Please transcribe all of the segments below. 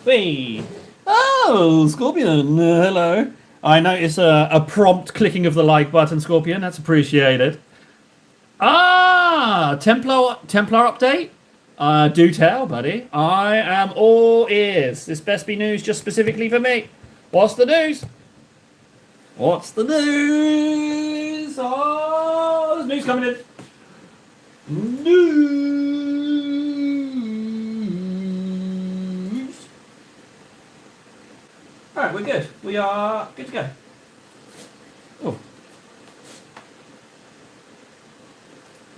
Hey. Oh, Scorpion. Hello. I notice a prompt clicking of the like button, Scorpion. That's appreciated. Ah, Templar update. Do tell, buddy. I am all ears. This best be news just specifically for me. What's the news? What's the news? Oh, there's news coming in. News. All right, we're good. We are good to go. Oh.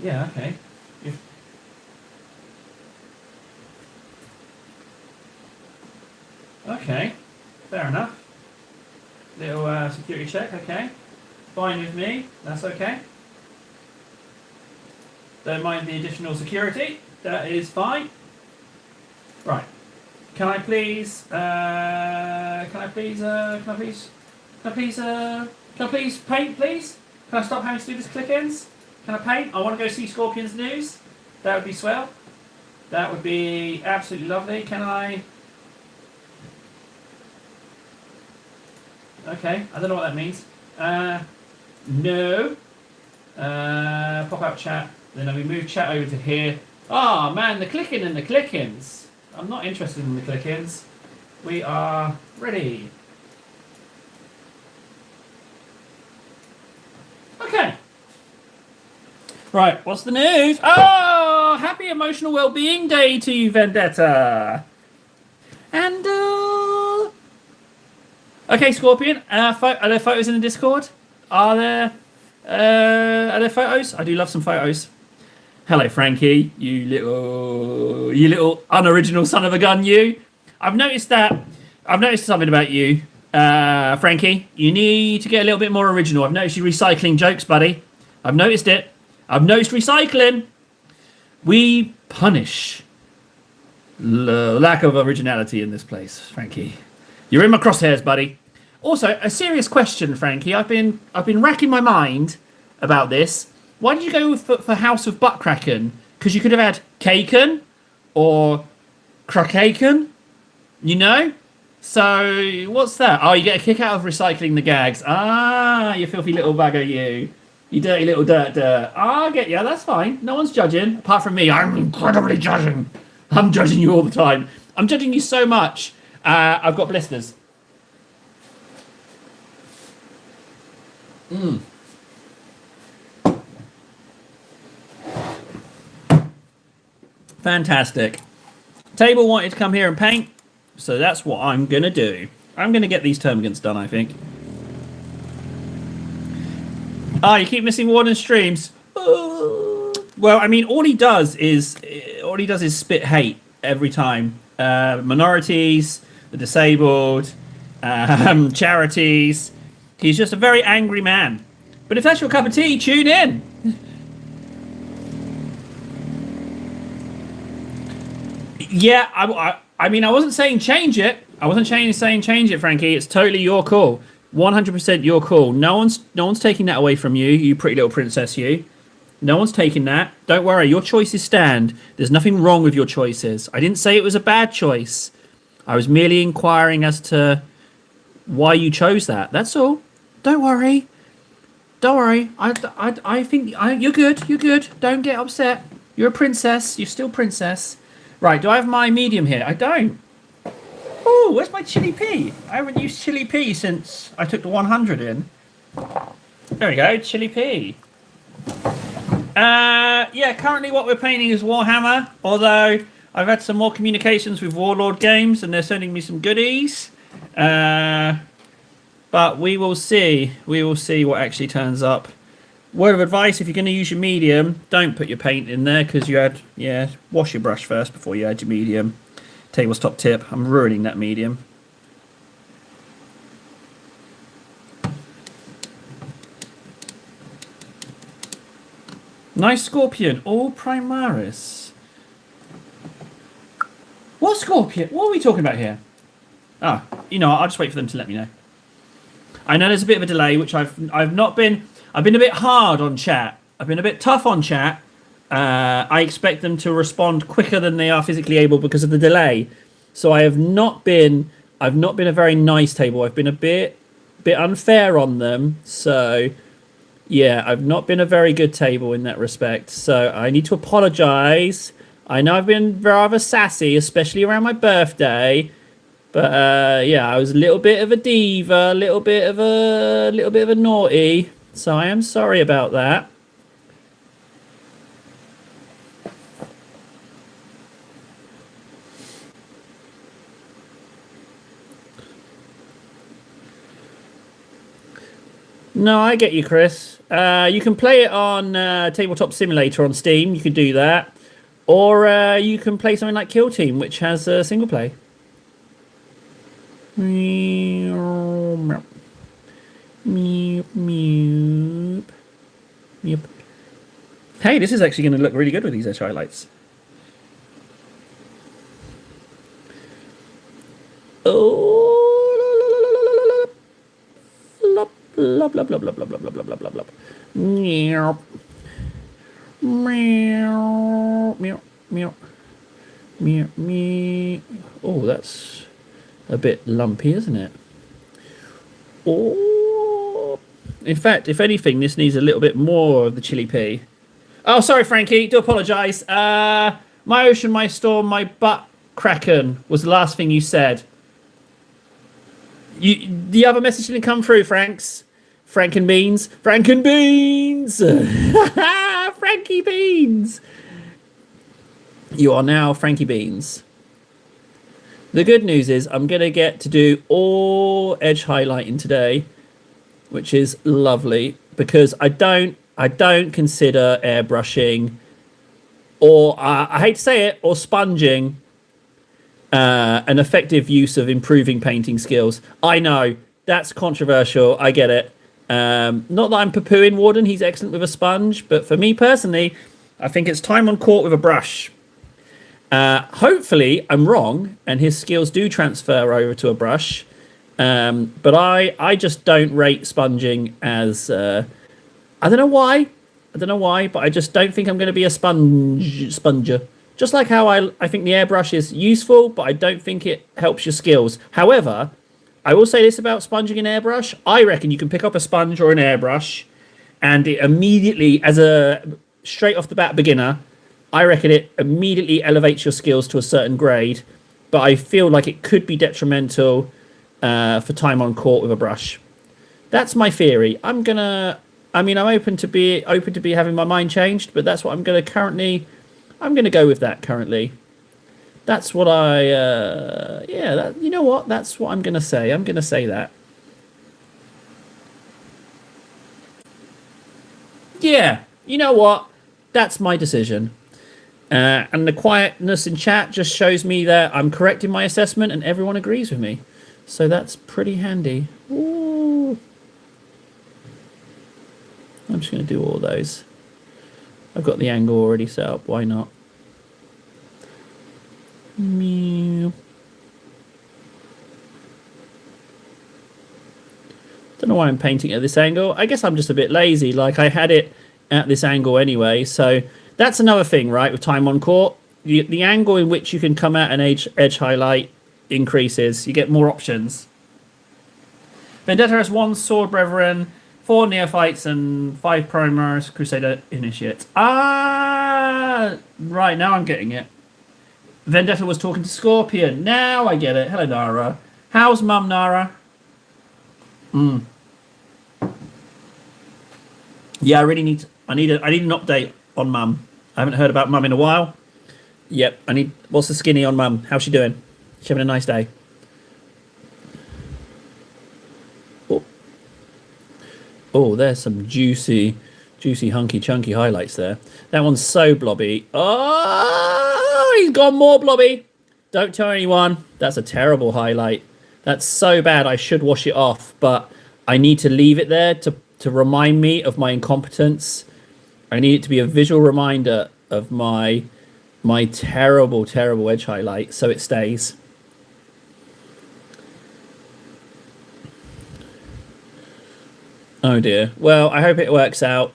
Yeah, okay. Okay, fair enough. Little security check, okay. Fine with me, that's okay. Don't mind the additional security, that is fine. Right. Can I please paint, please? Can I stop having to do this click-ins? Can I paint? I want to go see Scorpion's news. That would be swell. That would be absolutely lovely. Can I? Okay, I don't know what that means. No. Pop out chat. Then we move chat over to here. Ah, man, the clicking and the click-ins. I'm not interested in the click-ins. We are ready. Okay. Right, what's the news? Oh, happy emotional well-being day to you, Vendetta. And, okay, Scorpion, are there photos in the Discord? Are there photos? I do love some photos. Hello, Frankie, you little unoriginal son of a gun, you. I've noticed something about you, Frankie. You need to get a little bit more original. I've noticed you recycling jokes, buddy. I've noticed it. I've noticed recycling. We punish lack of originality in this place, Frankie. You're in my crosshairs, buddy. Also, a serious question, Frankie. I've been racking my mind about this. Why did you go for House of Buttkraken? Because you could have had Kaken or Crocaken, you know? So, what's that? Oh, you get a kick out of recycling the gags. Ah, you filthy little bugger, you. You dirty little dirt. I get you, that's fine. No one's judging. Apart from me, I'm incredibly judging. I'm judging you all the time. I'm judging you so much. I've got blisters. Fantastic. Table wanted to come here and paint, so that's what I'm going to do. I'm going to get these termagants done, I think. Ah, you keep missing Warden streams. Well, I mean, all he does is spit hate every time. Minorities, the disabled, charities. He's just a very angry man. But if that's your cup of tea, tune in. Yeah, I mean, I wasn't saying change it. I wasn't saying change it, Frankie. It's totally your call. 100% your call. No one's taking that away from you, you pretty little princess, you. No one's taking that. Don't worry, your choices stand. There's nothing wrong with your choices. I didn't say it was a bad choice. I was merely inquiring as to why you chose that. That's all. Don't worry. Don't worry. I think you're good. You're good. Don't get upset. You're a princess. You're still princess. Right, do I have my medium here? I don't. Oh, where's my chili pea? I haven't used chili pea since I took the 100 in. There we go, chili pea. Yeah, currently what we're painting is Warhammer, although I've had some more communications with Warlord Games and they're sending me some goodies. But we will see. We will see what actually turns up. Word of advice, if you're going to use your medium, don't put your paint in there because wash your brush first before you add your medium. Tabletop tip, I'm ruining that medium. Nice Scorpion, all Primaris. What Scorpion? What are we talking about here? Ah, you know, I'll just wait for them to let me know. I know there's a bit of a delay, which I've not been. I've been a bit hard on chat. I've been a bit tough on chat. I expect them to respond quicker than they are physically able because of the delay. So I have not been. I've not been a very nice table. I've been a bit unfair on them. So yeah, I've not been a very good table in that respect. So I need to apologise. I know I've been rather sassy, especially around my birthday. But yeah, I was a little bit of a diva, a little bit of a naughty. So I am sorry about that. No, I get you, Chris. You can play it on Tabletop Simulator on Steam. You can do that, or you can play something like Kill Team, which has a single play. Meow, meow. Meow, meow. Meow. Hey, this is actually going to look really good with these edge highlights. Oh, blah blah blah blah blah blah blah blah blah blah blah blah. Meow, meow, meow, meow, meow, meow. Oh, that's a bit lumpy, isn't it? Oh, in fact, if anything, this needs a little bit more of the chili pea. Oh, sorry, Frankie. Do apologise. My ocean, my storm, my butt kraken was the last thing you said. The other message didn't come through, Franks. Franken Beans. Franken Beans. Frankie Beans. You are now Frankie Beans. The good news is I'm going to get to do all edge highlighting today, which is lovely because I don't consider airbrushing or I hate to say it, or sponging an effective use of improving painting skills. I know that's controversial. I get it. Not that I'm poo-pooing Warden. He's excellent with a sponge, but for me personally, I think it's time on court with a brush. Hopefully I'm wrong and his skills do transfer over to a brush. But I just don't rate sponging as I don't know why, but I just don't think I'm going to be a sponger. Just like how I think the airbrush is useful, but I don't think it helps your skills. However, I will say this about sponging and airbrush. I reckon you can pick up a sponge or an airbrush and it immediately, as a straight off the bat beginner, I reckon it immediately elevates your skills to a certain grade, but I feel like it could be detrimental for time on court with a brush. That's my theory. I'm open to be having my mind changed, but that's what I'm going to go with that currently. That's what you know what? That's what I'm going to say. I'm going to say that. Yeah, you know what? That's my decision. And the quietness in chat just shows me that I'm correct in my assessment and everyone agrees with me. So that's pretty handy. Ooh. I'm just going to do all those. I've got the angle already set up. Why not? Meow. Don't know why I'm painting at this angle. I guess I'm just a bit lazy. Like, I had it at this angle anyway. So that's another thing, right, with time on court. The angle in which you can come at an edge highlight increases. You get more options. Vendetta has 1 Sword Brethren, 4 Neophytes, and 5 Primaris Crusader Initiates. Ah, right, now I'm getting it. Vendetta was talking to Scorpion. Now I get it. Hello, Nara. How's Mum, Nara? Yeah, I need an update on Mum. I haven't heard about Mum in a while. Yep, what's the skinny on Mum? How's she doing? She having a nice day? Oh, there's some juicy, hunky, chunky highlights there. That one's so blobby. Oh, he's got more blobby. Don't tell anyone. That's a terrible highlight. That's so bad. I should wash it off, but I need to leave it there to remind me of my incompetence. I need it to be a visual reminder of my terrible, terrible edge highlight, so it stays. Oh dear. Well, I hope it works out.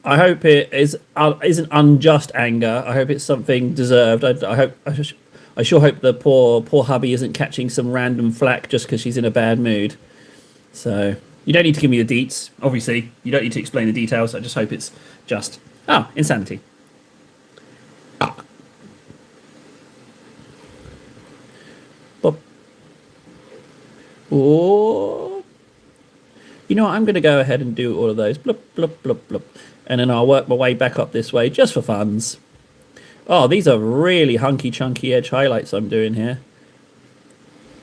I hope it isn't unjust anger. I hope it's something deserved. I sure hope the poor hubby isn't catching some random flack just because she's in a bad mood. So you don't need to give me the deets. Obviously, you don't need to explain the details. I just hope it's just insanity. But oh, you know what? I'm going to go ahead and do all of those. Blup blup blup blup, and then I'll work my way back up this way just for funs. Oh, these are really hunky chunky edge highlights I'm doing here,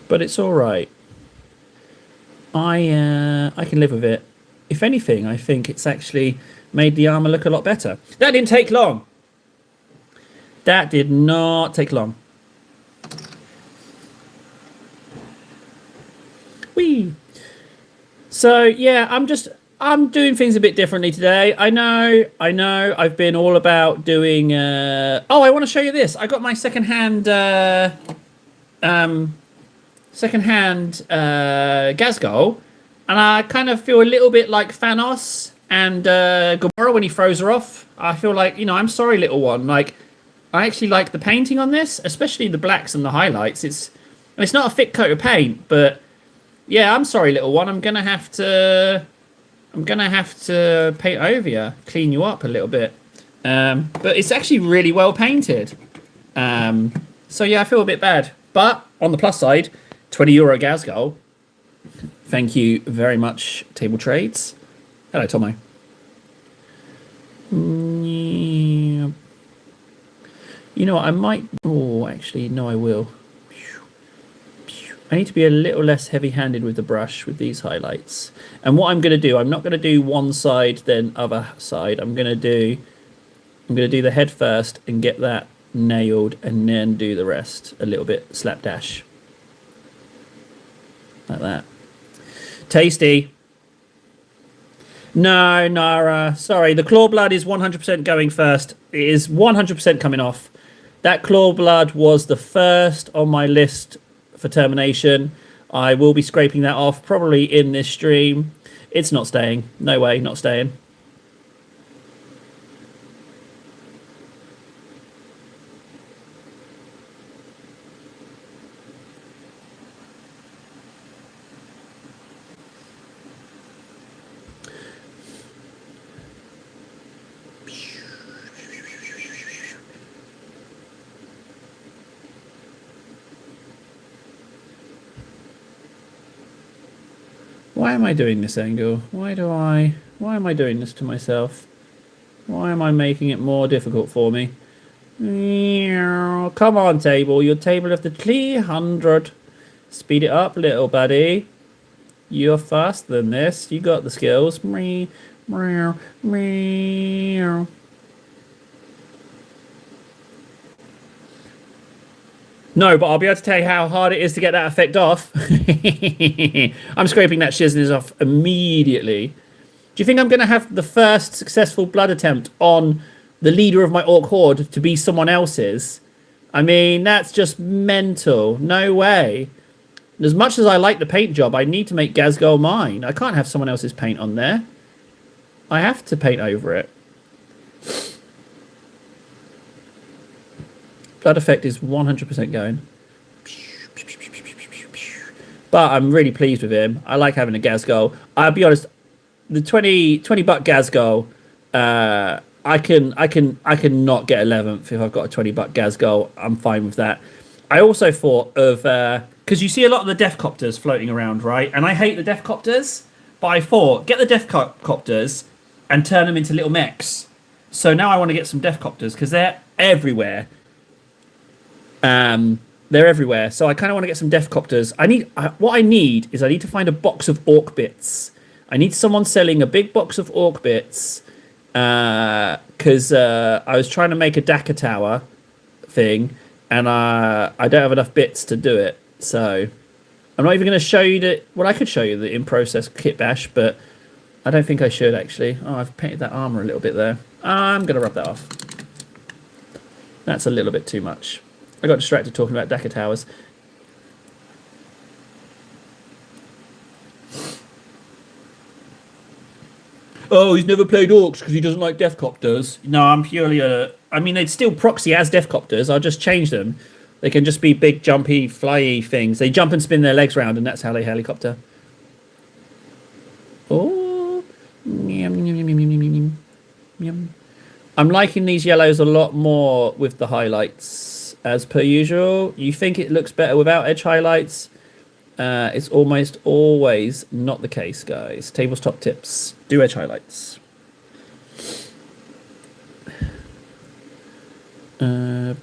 but it's all right. I can live with it. If anything, I think it's actually made the armor look a lot better. That didn't take long. That did not take long. Whee! So yeah, I'm doing things a bit differently today. I know. I've been all about doing. Oh, I want to show you this. I got my secondhand Gazgul, and I kind of feel a little bit like Thanos and Gamora when he throws her off. I feel like, I'm sorry, little one. Like, I actually like the painting on this, especially the blacks and the highlights. It's not a thick coat of paint, but yeah, I'm sorry, little one. I'm gonna have to paint over you, clean you up a little bit. But it's actually really well painted. So yeah, I feel a bit bad. But on the plus side, €20 Gazgul. Thank you very much, Table Trades. Hello, Tomo. You know what, I might... Oh, actually, no, I will. I need to be a little less heavy-handed with the brush with these highlights. And what I'm going to do, I'm not going to do one side, then other side. I'm going to do the head first and get that nailed, and then do the rest a little bit slapdash. Like that. Tasty. No, Nara. Sorry, the claw blood is 100% going first. It is 100% coming off. That claw blood was the first on my list for termination. I will be scraping that off probably in this stream. It's not staying. No way, not staying. Why am I doing this angle? Why am I doing this to myself? Why am I making it more difficult for me? Come on, table. Your table of the 300. Speed it up, little buddy. You're faster than this. You got the skills. No, but I'll be able to tell you how hard it is to get that effect off. I'm scraping that shizness off immediately. Do you think I'm going to have the first successful blood attempt on the leader of my Orc Horde to be someone else's? I mean, that's just mental. No way. As much as I like the paint job, I need to make Gazgul mine. I can't have someone else's paint on there. I have to paint over it. Blood effect is 100% going. But I'm really pleased with him. I like having a Gazgul. I'll be honest, the 20 buck Gazgul, I can not get 11th if I've got a 20 buck Gazgul. I'm fine with that. I also thought of because you see a lot of the Deathcopters floating around, right? And I hate the Deathcopters, but I thought get the Deathcopters and turn them into little mechs. So now I want to get some Deathcopters because they're everywhere. They're everywhere, so I kind of want to get some Deathcopters. I need to find a box of Orc bits. I need someone selling a big box of Orc bits, because I was trying to make a Daka Tower thing, and I don't have enough bits to do it. So I'm not even going to show you the. Well, I could show you the in-process kit bash, but I don't think I should actually. Oh, I've painted that armor a little bit there. I'm going to rub that off. That's a little bit too much. I got distracted talking about Daka Towers. oh, he's never played orcs because he doesn't like Deathcopters. No, I'm purely a. I mean, they'd still proxy as Deathcopters. I'll just change them. They can just be big, jumpy, flyy things. They jump and spin their legs round, and that's how they helicopter. Oh, yum, yum, yum, yum, yum, yum, yum. I'm liking these yellows a lot more with the highlights, as per usual. You think it looks better without edge highlights? It's almost always not the case, guys. Tables top tips. Do edge highlights. I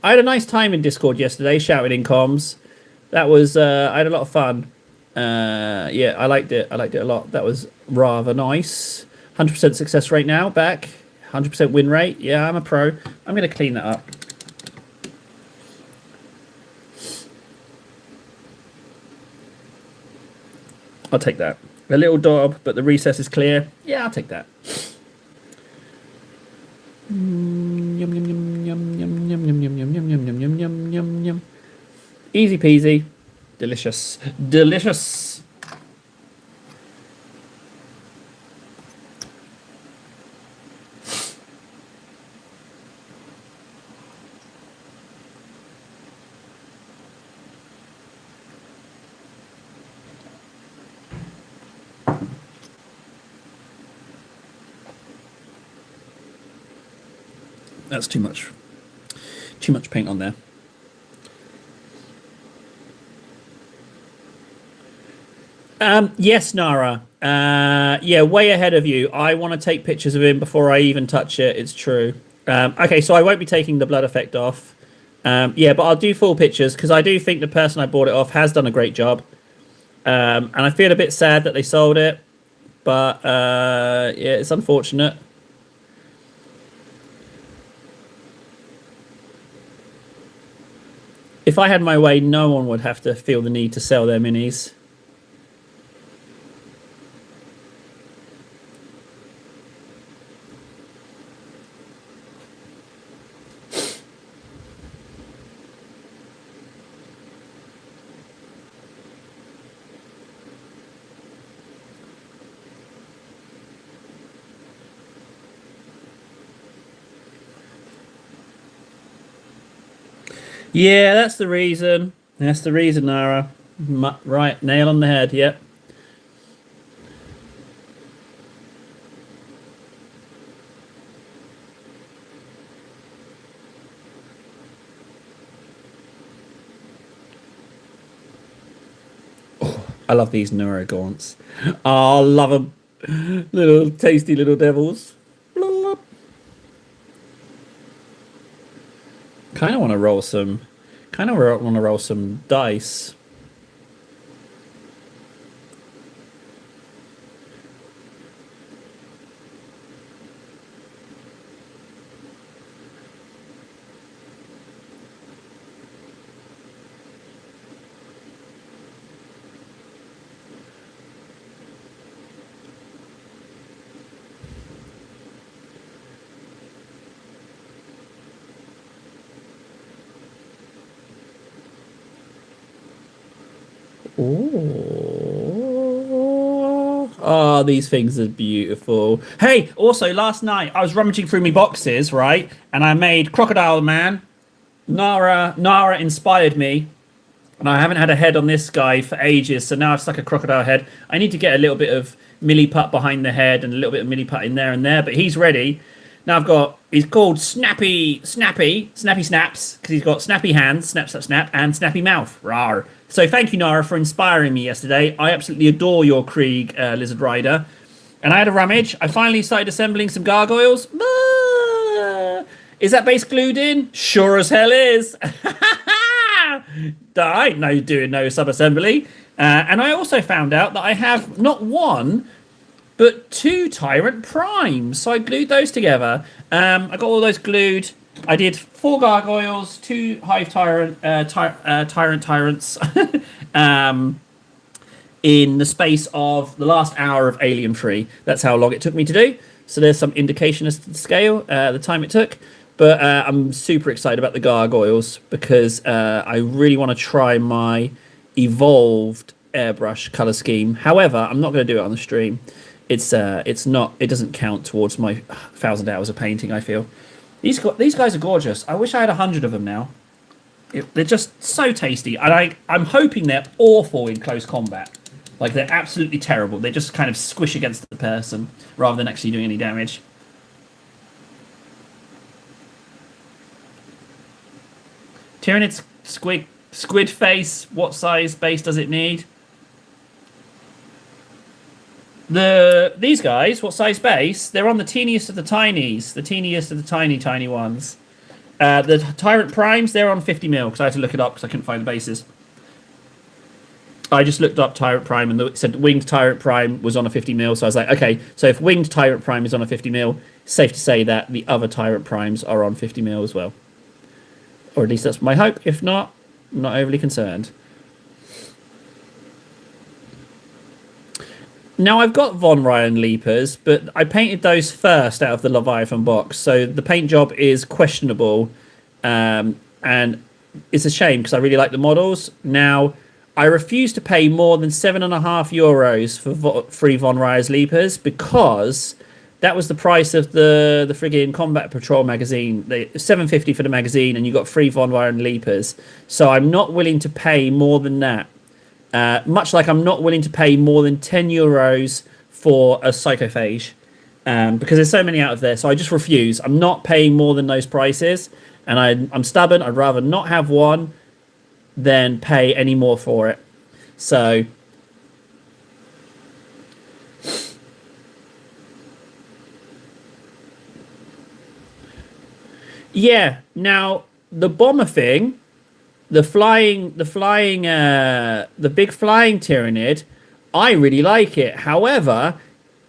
had a nice time in Discord yesterday, shouting in comms. That was I had a lot of fun. Yeah, I liked it. I liked it a lot. That was rather nice. 100% success rate now. Back. 100% win rate. Yeah, I'm a pro. I'm going to clean that up. I'll take that. A little daub, but the recess is clear. Yeah, I'll take that. Yum, yum, yum, yum, yum, yum, yum, yum, yum, yum, yum, yum, yum, yum, yum, yum. Easy peasy. Delicious. Delicious. That's too much. Too much paint on there. Yes, Nara. Yeah, way ahead of you. I want to take pictures of him before I even touch it. It's true. Okay, so I won't be taking the blood effect off. Yeah, but I'll do full pictures because I do think the person I bought it off has done a great job. And I feel a bit sad that they sold it. But yeah, it's unfortunate. If I had my way, no one would have to feel the need to sell their minis. Yeah, that's the reason. That's the reason, Nara. Right, nail on the head, yep. Oh, I love these Neurogaunts. Oh, I love them. Little tasty little devils. Kind of want to roll some. Kind of want to roll some dice. Oh, these things are beautiful. Hey, also last night I was rummaging through my boxes, right? And I made Crocodile Man. Nara inspired me. And I haven't had a head on this guy for ages, so now I've stuck a crocodile head. I need to get a little bit of milliput behind the head and a little bit of milliput in there and there, but he's ready. Now I've got, he's called Snappy Snaps, because he's got snappy hands, snap, snap, snap, and snappy mouth. Rawr. So thank you, Nara, for inspiring me yesterday. I absolutely adore your Krieg Lizard Rider. And I had a rummage. I finally started assembling some gargoyles. Is that base glued in? Sure as hell is. I know you're doing no sub-assembly. And I also found out that I have not one, but two Tyrant Primes. So I glued those together. I got all those glued. I did 4 gargoyles, 2 Hive Tyrants in the space of the last hour of Alien Free. That's how long it took me to do. So there's some indication as to the scale, the time it took. But I'm super excited about the gargoyles because I really want to try my evolved airbrush color scheme. However, I'm not going to do it on the stream. It's not. It doesn't count towards my 1,000 hours of painting. I feel these guys are gorgeous. I wish I had 100 of them now. They're just so tasty, and I'm hoping they're awful in close combat. Like they're absolutely terrible. They just kind of squish against the person rather than actually doing any damage. Tyranid squid face. What size base does it need? These guys, what size base? They're on the teeniest of the tinies, the teeniest of the tiny ones. The Tyrant Primes, they're on 50 mil because I had to look it up because I couldn't find the bases. I just looked up Tyrant Prime and it said Winged Tyrant Prime was on a 50 mil, so I was like, okay, so if Winged Tyrant Prime is on a 50 mil, it's safe to say that the other Tyrant Primes are on 50 mil as well. Or at least that's my hope. If not, I'm not overly concerned. Now, I've got Von Ryan Leapers, but I painted those first out of the Leviathan box, so the paint job is questionable, and it's a shame because I really like the models. Now, I refuse to pay more than €7.50 for free Von Ryan Leapers because that was the price of the friggin' Combat Patrol magazine. $7.50 for the magazine, and you got free Von Ryan Leapers. So I'm not willing to pay more than that. Much like I'm not willing to pay more than €10 for a Psychophage, because there's so many out of there. So I just refuse. I'm not paying more than those prices, and I'm stubborn. I'd rather not have one than pay any more for it. So yeah. Now the bomber thing. The big flying Tyranid, I really like it. However,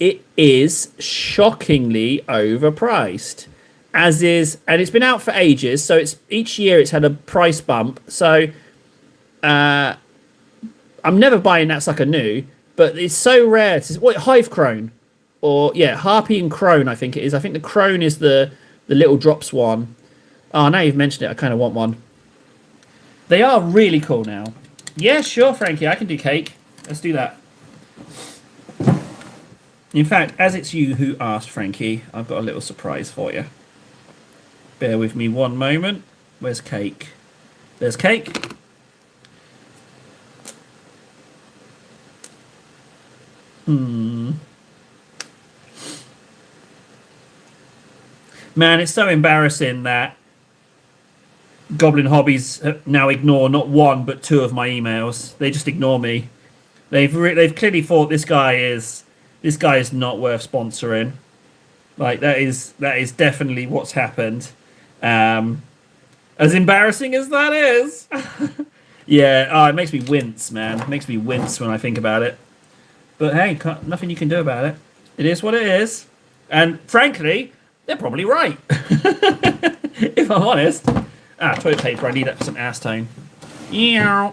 it is shockingly overpriced, and it's been out for ages. So each year it's had a price bump. So, I'm never buying that sucker new. But it's so rare. Hive Crone, Harpy and Crone. I think it is. I think the Crone is the little drops one. Oh, now you've mentioned it, I kind of want one. They are really cool now. Yeah, sure, Frankie. I can do cake. Let's do that. In fact, as it's you who asked, Frankie, I've got a little surprise for you. Bear with me one moment. Where's cake? There's cake. Man, it's so embarrassing that Goblin Hobbies now ignore not one but two of my emails. They just ignore me. They've clearly thought this guy is not worth sponsoring. Like that is definitely what's happened. As embarrassing as that is. Yeah, it makes me wince, man. It makes me wince when I think about it. But hey, nothing you can do about it. It is what it is. And frankly, they're probably right. If I'm honest. Toilet paper. I need some acetone. Yeah.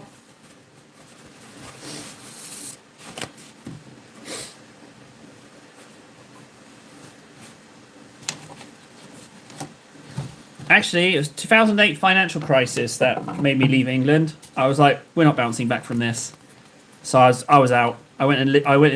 Actually, it was 2008 financial crisis that made me leave England. I was like, we're not bouncing back from this. So I was out. I went and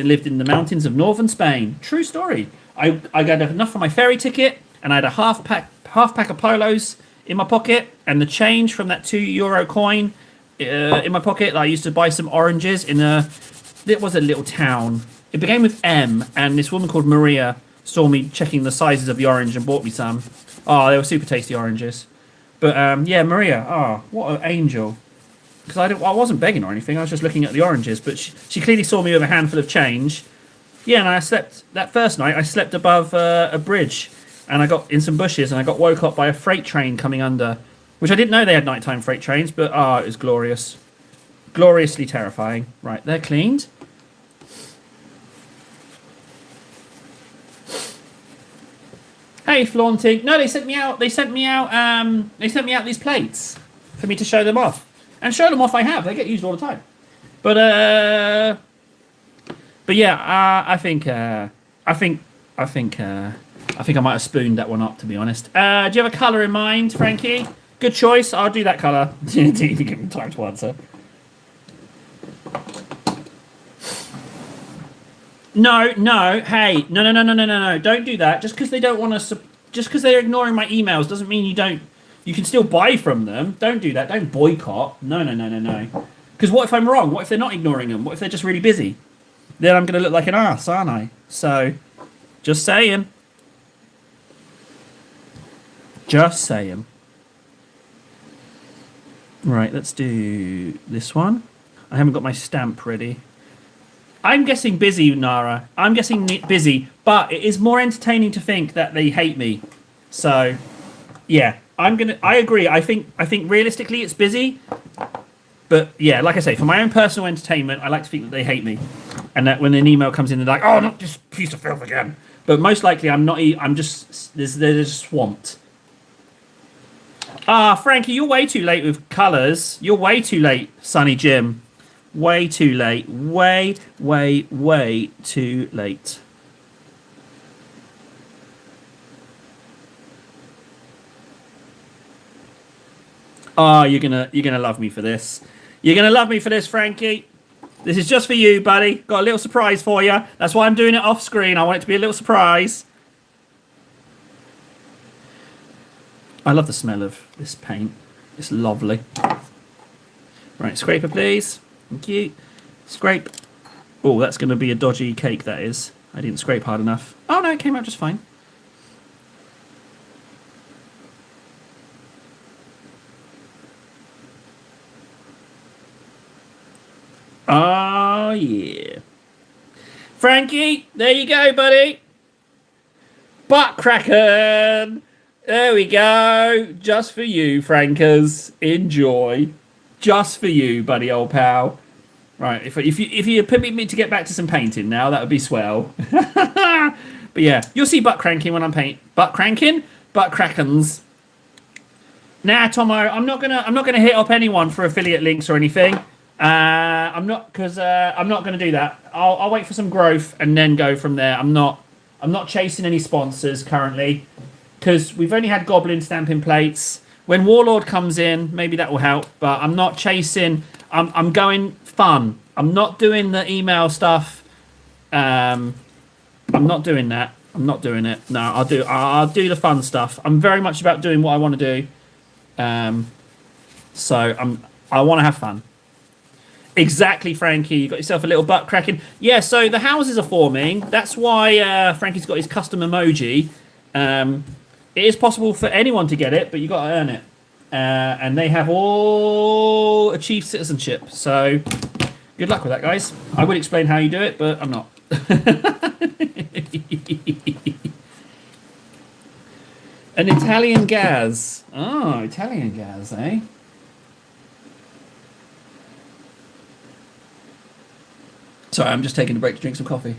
lived in the mountains of northern Spain. True story. I got enough for my ferry ticket, and I had a half pack of polos in my pocket, and the change from that €2 coin in my pocket that I used to buy some oranges in it was a little town. It began with M, and this woman called Maria saw me checking the sizes of the orange and bought me some. Oh, they were super tasty oranges. But yeah, Maria, what an angel. Because I wasn't begging or anything, I was just looking at the oranges, but she clearly saw me with a handful of change. Yeah, and that first night I slept above a bridge, and I got in some bushes, and I got woke up by a freight train coming under, which I didn't know they had nighttime freight trains, but it was glorious. Gloriously terrifying. Right, they're cleaned. Hey, flaunting. No, they sent me out these plates for me to show them off. And show them off I have. They get used all the time. But yeah, I think I think I might have spooned that one up, to be honest. Do you have a colour in mind, Frankie? Good choice. I'll do that colour. If you give me time to answer. No. Hey, no. Don't do that. Just because they don't want to, just because they're ignoring my emails doesn't mean you don't. You can still buy from them. Don't do that. Don't boycott. No. Because what if I'm wrong? What if they're not ignoring them? What if they're just really busy? Then I'm going to look like an ass, aren't I? So, just saying. Just saying. Right, let's do this one. I haven't got my stamp ready. I'm guessing busy, Nara. I'm guessing busy, but it is more entertaining to think that they hate me. So, yeah, I agree. I think realistically it's busy, but yeah, like I say, for my own personal entertainment, I like to think that they hate me, and that when an email comes in, they're like, "Oh, not this piece of filth again." But most likely, I'm not. I'm just they're just swamped. Frankie, you're way too late with colours. You're way too late, Sonny Jim. Way too late. Way too late. You're gonna love me for this. You're gonna love me for this, Frankie. This is just for you, buddy. Got a little surprise for you. That's why I'm doing it off screen. I want it to be a little surprise. I love the smell of this paint. It's lovely. Right, scraper, please. Thank you. Scrape. Oh, that's going to be a dodgy cake, that is. I didn't scrape hard enough. Oh, no, it came out just fine. Oh, yeah. Frankie, there you go, buddy. Butt cracking. There we go. Just for you, Frankers. Enjoy. Just for you, buddy, old pal. Right, if you permit me to get back to some painting now, that would be swell. But yeah, you'll see butt cranking when I'm butt cranking, butt crackens. Nah, Tomo, I'm not gonna hit up anyone for affiliate links or anything. I'm not gonna do that. I'll wait for some growth and then go from there. I'm not chasing any sponsors currently because we've only had Goblin stamping plates. When Warlord comes in, maybe that will help. But I'm not chasing. I'm going fun. I'm not doing the email stuff. I'm not doing that. I'm not doing it. No, I'll do the fun stuff. I'm very much about doing what I want to do. So I want to have fun. Exactly, Frankie. You got yourself a little butt cracking. Yeah. So the houses are forming. That's why Frankie's got his custom emoji. It is possible for anyone to get it, but you got to earn it. And they have all achieved citizenship. So good luck with that, guys. I would explain how you do it, but I'm not. An Italian Gaz. Oh, Italian Gaz, eh? Sorry, I'm just taking a break to drink some coffee.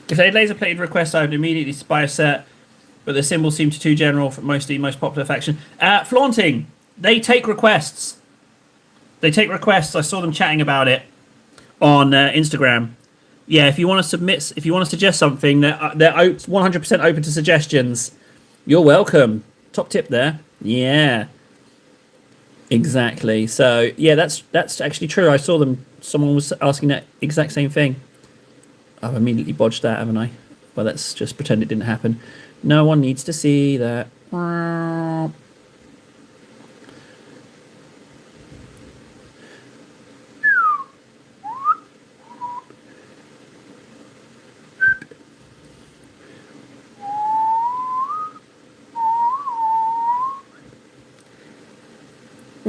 If they had laser plated requests, I would immediately buy a set, but the symbols seem too general for most popular faction. Flaunting. They take requests. I saw them chatting about it on Instagram. Yeah, if you want to submit, if you want to suggest something, they're 100% open to suggestions. You're welcome. Top tip there. Yeah. Exactly. So yeah, that's actually true. I saw them. Someone was asking that exact same thing. I've immediately bodged that, haven't I? Well, let's just pretend it didn't happen. No one needs to see that.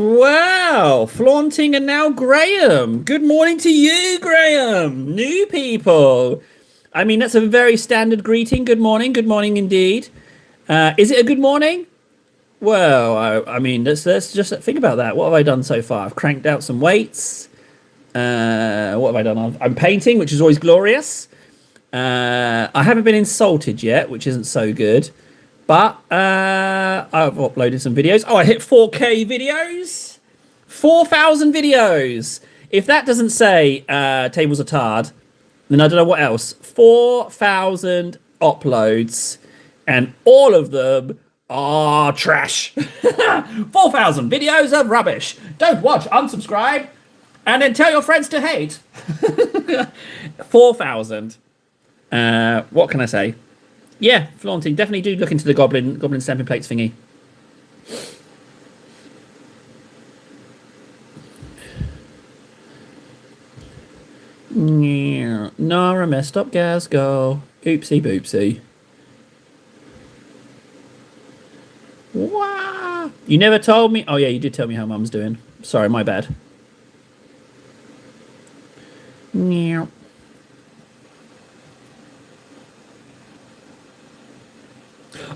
Wow, Flaunting and now Graham. Good morning to you, Graham. New people. I mean, that's a very standard greeting. Good morning indeed. Is it a good morning? Well, I mean, let's just think about that. What have I done so far? I've cranked out some weights. What have I done? I'm painting, which is always glorious. I haven't been insulted yet, which isn't so good. But I've uploaded some videos. Oh, I hit 4K videos. 4,000 videos. If that doesn't say tables are tarred, then I don't know what else. 4,000 uploads, and all of them are trash. 4,000 videos of rubbish. Don't watch, unsubscribe, and then tell your friends to hate. 4,000. What can I say? Yeah, flaunting. Definitely do look into the goblin stamping plates thingy. Nara messed up Gazgo. Oopsie boopsie. Wow. You never told me. Oh yeah, you did tell me how Mum's doing. Sorry, my bad.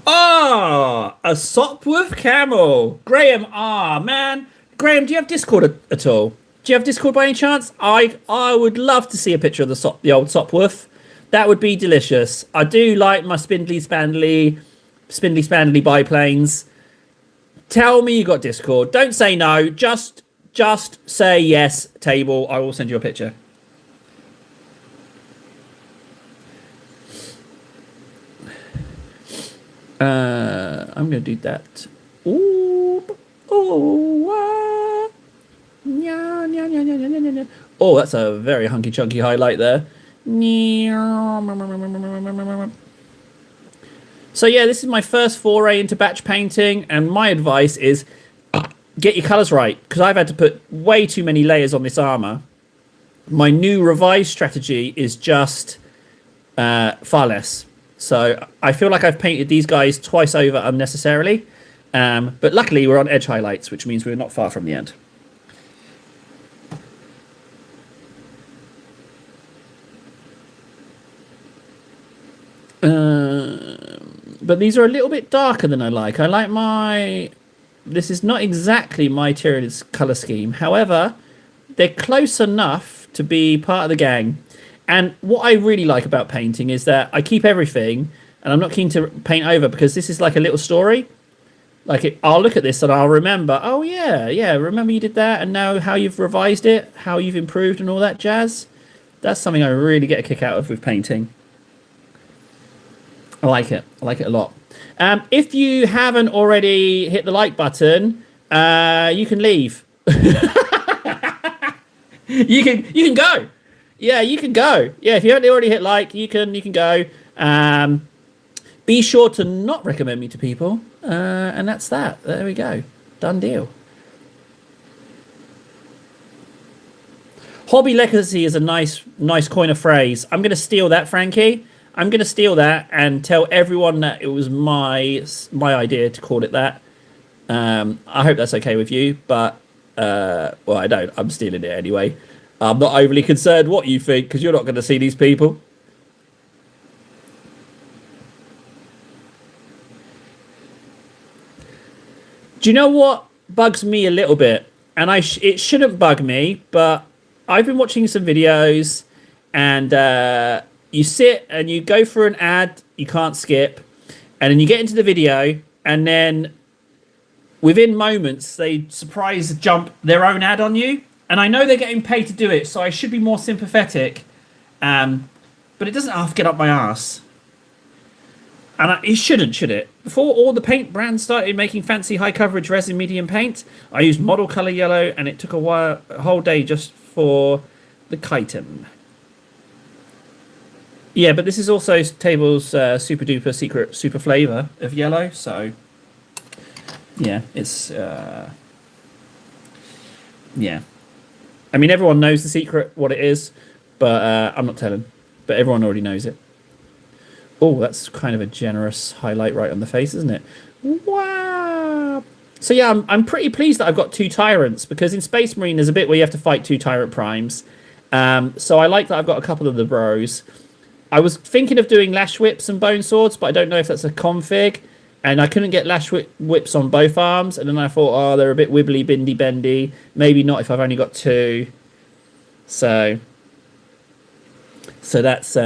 Ah, a Sopwolf camel. Graham, man. Graham, do you have Discord at all? Do you have Discord by any chance? I would love to see a picture of the old Sopwolf. That would be delicious. I do like my spindly spandly biplanes. Tell me you got Discord. Don't say no. Just say yes, table. I will send you a picture. I'm going to do that. Ooh. Oh, that's a very hunky chunky highlight there. So yeah, this is my first foray into batch painting, and my advice is get your colours right, because I've had to put way too many layers on this armour. My new revised strategy is just far less. So I feel like I've painted these guys twice over unnecessarily. But luckily we're on edge highlights, which means we're not far from the end. But these are a little bit darker than I like. I like my... This is not exactly my Tyranids colour scheme. However, they're close enough to be part of the gang. And what I really like about painting is that I keep everything, and I'm not keen to paint over, because this is like a little story. Like, I'll look at this and I'll remember, oh yeah, remember you did that, and now how you've revised it, how you've improved and all that jazz. That's something I really get a kick out of with painting. I like it a lot. If you haven't already hit the like button, you can leave. you can go. Yeah, you can go. Yeah, if you haven't already hit like, you can go. Be sure to not recommend me to people. And that's that. There we go. Done deal. Hobby legacy is a nice coin of phrase. I'm going to steal that, Frankie. I'm going to steal that and tell everyone that it was my idea to call it that. I hope that's okay with you, but well, I don't. I'm stealing it anyway. I'm not overly concerned what you think, because you're not going to see these people. Do you know what bugs me a little bit? And it shouldn't bug me, but I've been watching some videos, and you sit and you go for an ad you can't skip, and then you get into the video, and then within moments they surprise jump their own ad on you. And I know they're getting paid to do it, so I should be more sympathetic. But it doesn't have to get up my arse. And it shouldn't, should it? Before all the paint brands started making fancy high coverage resin medium paint, I used model color yellow, and it took a whole day just for the chitin. Yeah, but this is also Table's super duper secret super flavor of yellow, so yeah, it's yeah. I mean, everyone knows the secret, what it is, but I'm not telling. But everyone already knows it. Oh, that's kind of a generous highlight right on the face, isn't it? Wow. So yeah, I'm pretty pleased that I've got 2 tyrants, because in Space Marine there's a bit where you have to fight 2 tyrant primes. So I like that I've got a couple of the bros. I was thinking of doing lash whips and bone swords, but I don't know if that's a config. And I couldn't get lash whips on both arms. And then I thought, oh, they're a bit wibbly, bindy, bendy. Maybe not if I've only got 2. So that's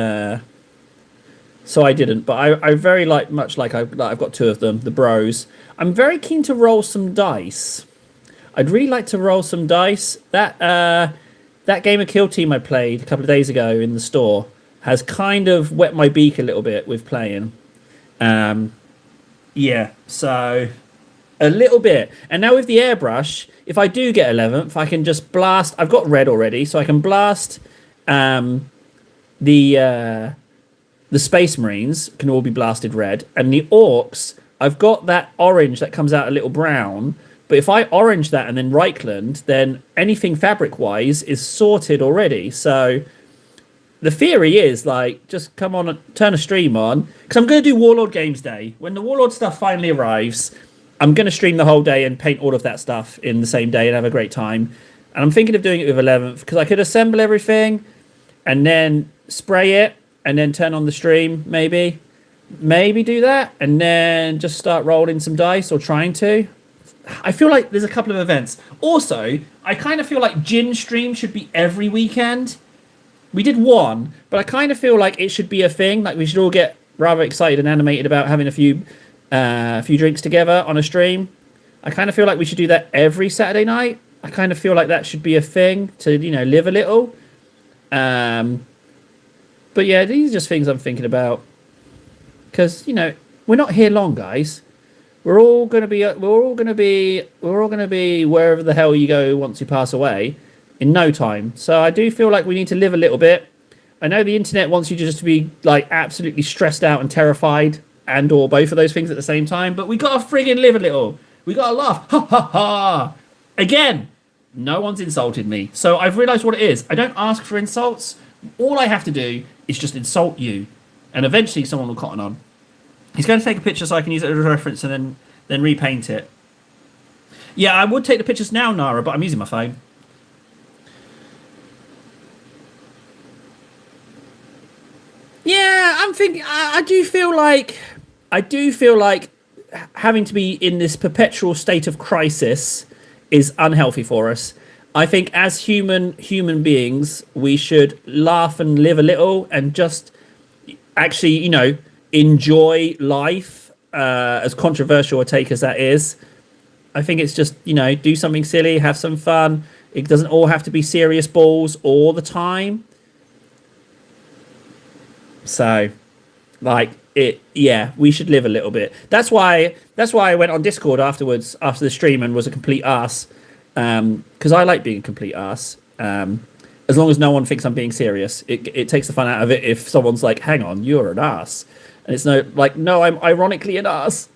so I didn't. But I very much I've got two of them, the bros. I'm very keen to roll some dice. I'd really like to roll some dice. That game of Kill Team I played a couple of days ago in the store has kind of wet my beak a little bit with playing. Um, yeah, so a little bit. And now with the airbrush, if I do get 11th, I can just blast. I've got red already, so I can blast um, the uh, the Space Marines can all be blasted red, and the Orcs. I've got that orange that comes out a little brown. But if I orange that and then Reichland, then anything fabric wise is sorted already. So the theory is like, just come on and turn a stream on, because I'm going to do Warlord Games Day. When the Warlord stuff finally arrives, I'm going to stream the whole day and paint all of that stuff in the same day and have a great time. And I'm thinking of doing it with 11th because I could assemble everything and then spray it and then turn on the stream, maybe do that and then just start rolling some dice, or trying to. I feel like there's a couple of events. Also, I kind of feel like Gin stream should be every weekend. We did one, but I kind of feel like it should be a thing. Like we should all get rather excited and animated about having a few drinks together on a stream. I kind of feel like we should do that every Saturday night. I kind of feel like that should be a thing to, live a little. But yeah, these are just things I'm thinking about. Because, we're not here long, guys. We're all gonna be wherever the hell you go once you pass away, in no time. So I do feel like we need to live a little bit. I know the internet wants you just to be like absolutely stressed out and terrified, and or both of those things at the same time. But we gotta friggin' live a little. We gotta laugh. Ha ha ha! Again, no one's insulted me, so I've realised what it is. I don't ask for insults. All I have to do is just insult you, and eventually someone will cotton on. He's going to take a picture so I can use it as a reference and then repaint it. Yeah, I would take the pictures now, Nara, but I'm using my phone. Yeah, I'm thinking. I do feel like having to be in this perpetual state of crisis is unhealthy for us. I think as human beings, we should laugh and live a little and just actually, enjoy life, as controversial a take as that is. I think it's just, do something silly, have some fun. It doesn't all have to be serious balls all the time. So, we should live a little bit. That's why I went on Discord afterwards, after the stream, and was a complete ass. Because I like being a complete ass. As long as no one thinks I'm being serious. It takes the fun out of it if someone's like, hang on, you're an ass. And it's no, I'm ironically an ass.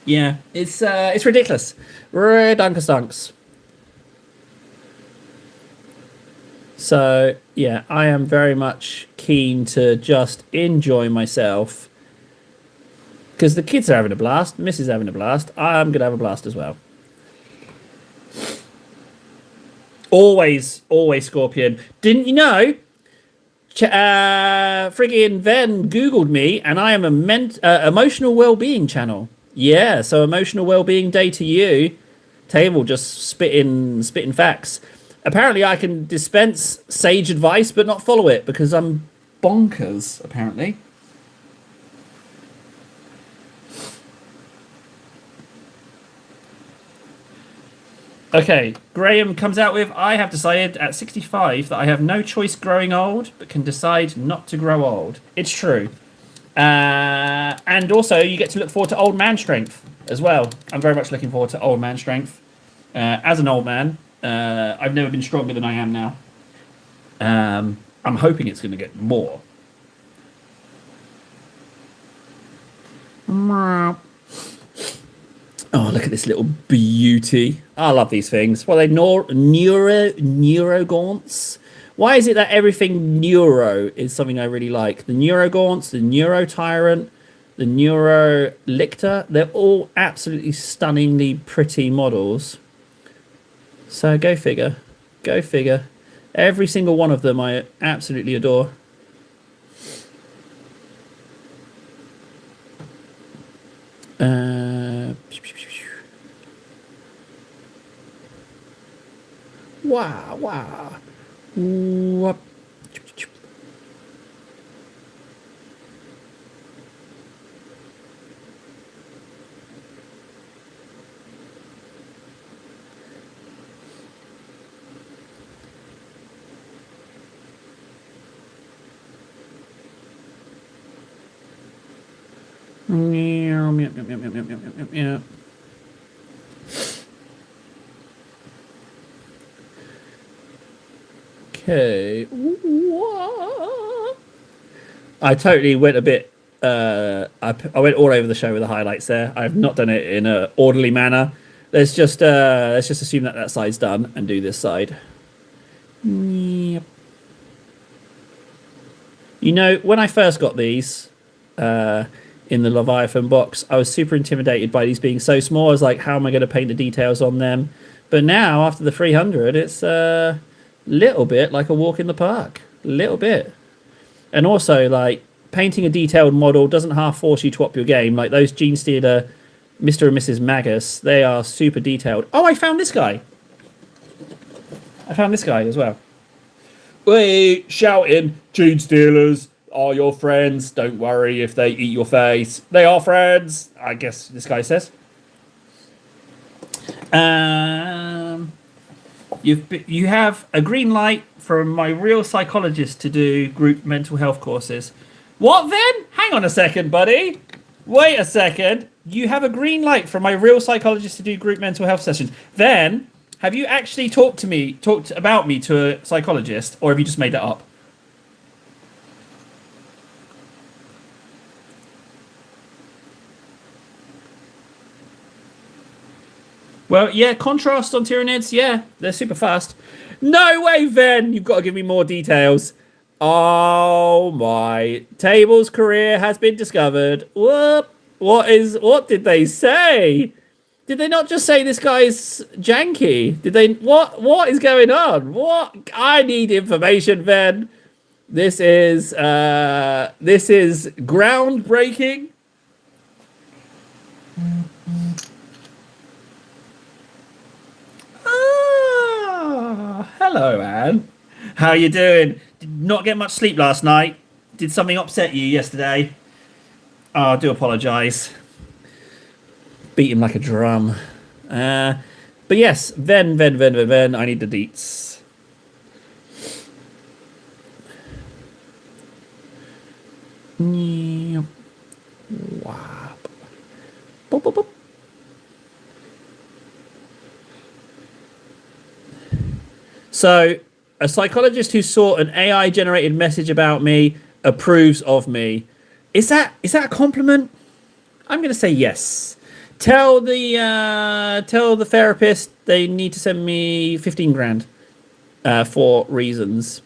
Yeah, it's ridiculous. Redunkustunks. So, yeah, I am very much keen to just enjoy myself. Because the kids are having a blast, Mrs. is having a blast, I'm going to have a blast as well. Always Scorpion. Didn't you know? Friggin' Ven Googled me, and I am a emotional well-being channel. Yeah, so emotional well-being day to you. Table just spitting facts. Apparently, I can dispense sage advice, but not follow it because I'm bonkers. Apparently. Okay, Graham comes out with, I have decided at 65 that I have no choice growing old, but can decide not to grow old. It's true. And also, you get to look forward to old man strength as well. I'm very much looking forward to old man strength. As an old man, I've never been stronger than I am now. I'm hoping it's going to get more. Oh, look at this little beauty. I love these things. What are they? Neurogaunts? Why is it that everything neuro is something I really like? The Neurogaunts, the Neurotyrant, the Neurolictor. They're all absolutely stunningly pretty models. So go figure. Go figure. Every single one of them I absolutely adore. Wow. Whoop. Meow, meow, meow, meow, meow, meow, meow, meow, meow. Okay. I totally went a bit. I went all over the show with the highlights there. I've not done it in an orderly manner. Let's just assume that that side's done and do this side. Yep. You know, when I first got these in the Leviathan box, I was super intimidated by these being so small. I was like, how am I going to paint the details on them? But now, after the 300, it's a little bit like a walk in the park. A little bit. And also, like, painting a detailed model doesn't half force you to up your game. Like those Genestealer Mr. and Mrs. Magus, they are super detailed. Oh, I found this guy. I found this guy as well. Wait, shouting, Genestealers are your friends. Don't worry if they eat your face. They are friends, I guess this guy says. You have a green light from my real psychologist to do group mental health courses. What then? Hang on a second, buddy. Wait a second. You have a green light from my real psychologist to do group mental health sessions. Then, have you actually talked about me to a psychologist, or have you just made that up? Well, yeah, contrast on Tyranids, yeah, they're super fast. No way, Ven! You've got to give me more details. Oh my. Table's career has been discovered. Whoop. What did they say? Did they not just say this guy's janky? Did they what is going on? What I need information, Ven. This is groundbreaking. Hello, Anne. How you doing? Did not get much sleep last night. Did something upset you yesterday? Oh, I do apologise. Beat him like a drum. But yes, Ven. I need the deets. Wow. Boop, boop, boop. So, a psychologist who saw an AI generated message about me approves of me. Is that a compliment? I'm going to say yes. Tell the therapist they need to send me 15 grand for reasons.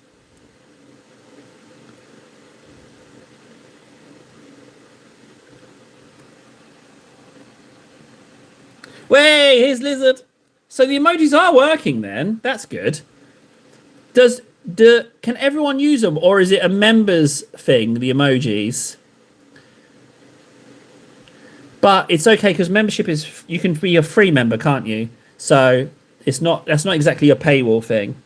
Way, here's Lizard. So the emojis are working then. That's good. Can everyone use them, or is it a members thing, the emojis? But it's okay because membership is, you can be a free member, can't you? So that's not exactly a paywall thing.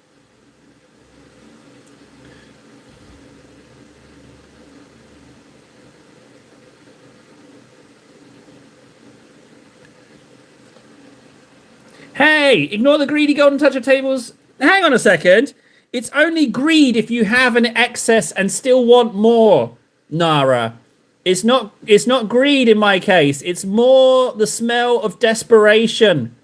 Hey, ignore the greedy golden touch of tables. Hang on a second. It's only greed if you have an excess and still want more, Nara. It's not greed in my case. It's more the smell of desperation.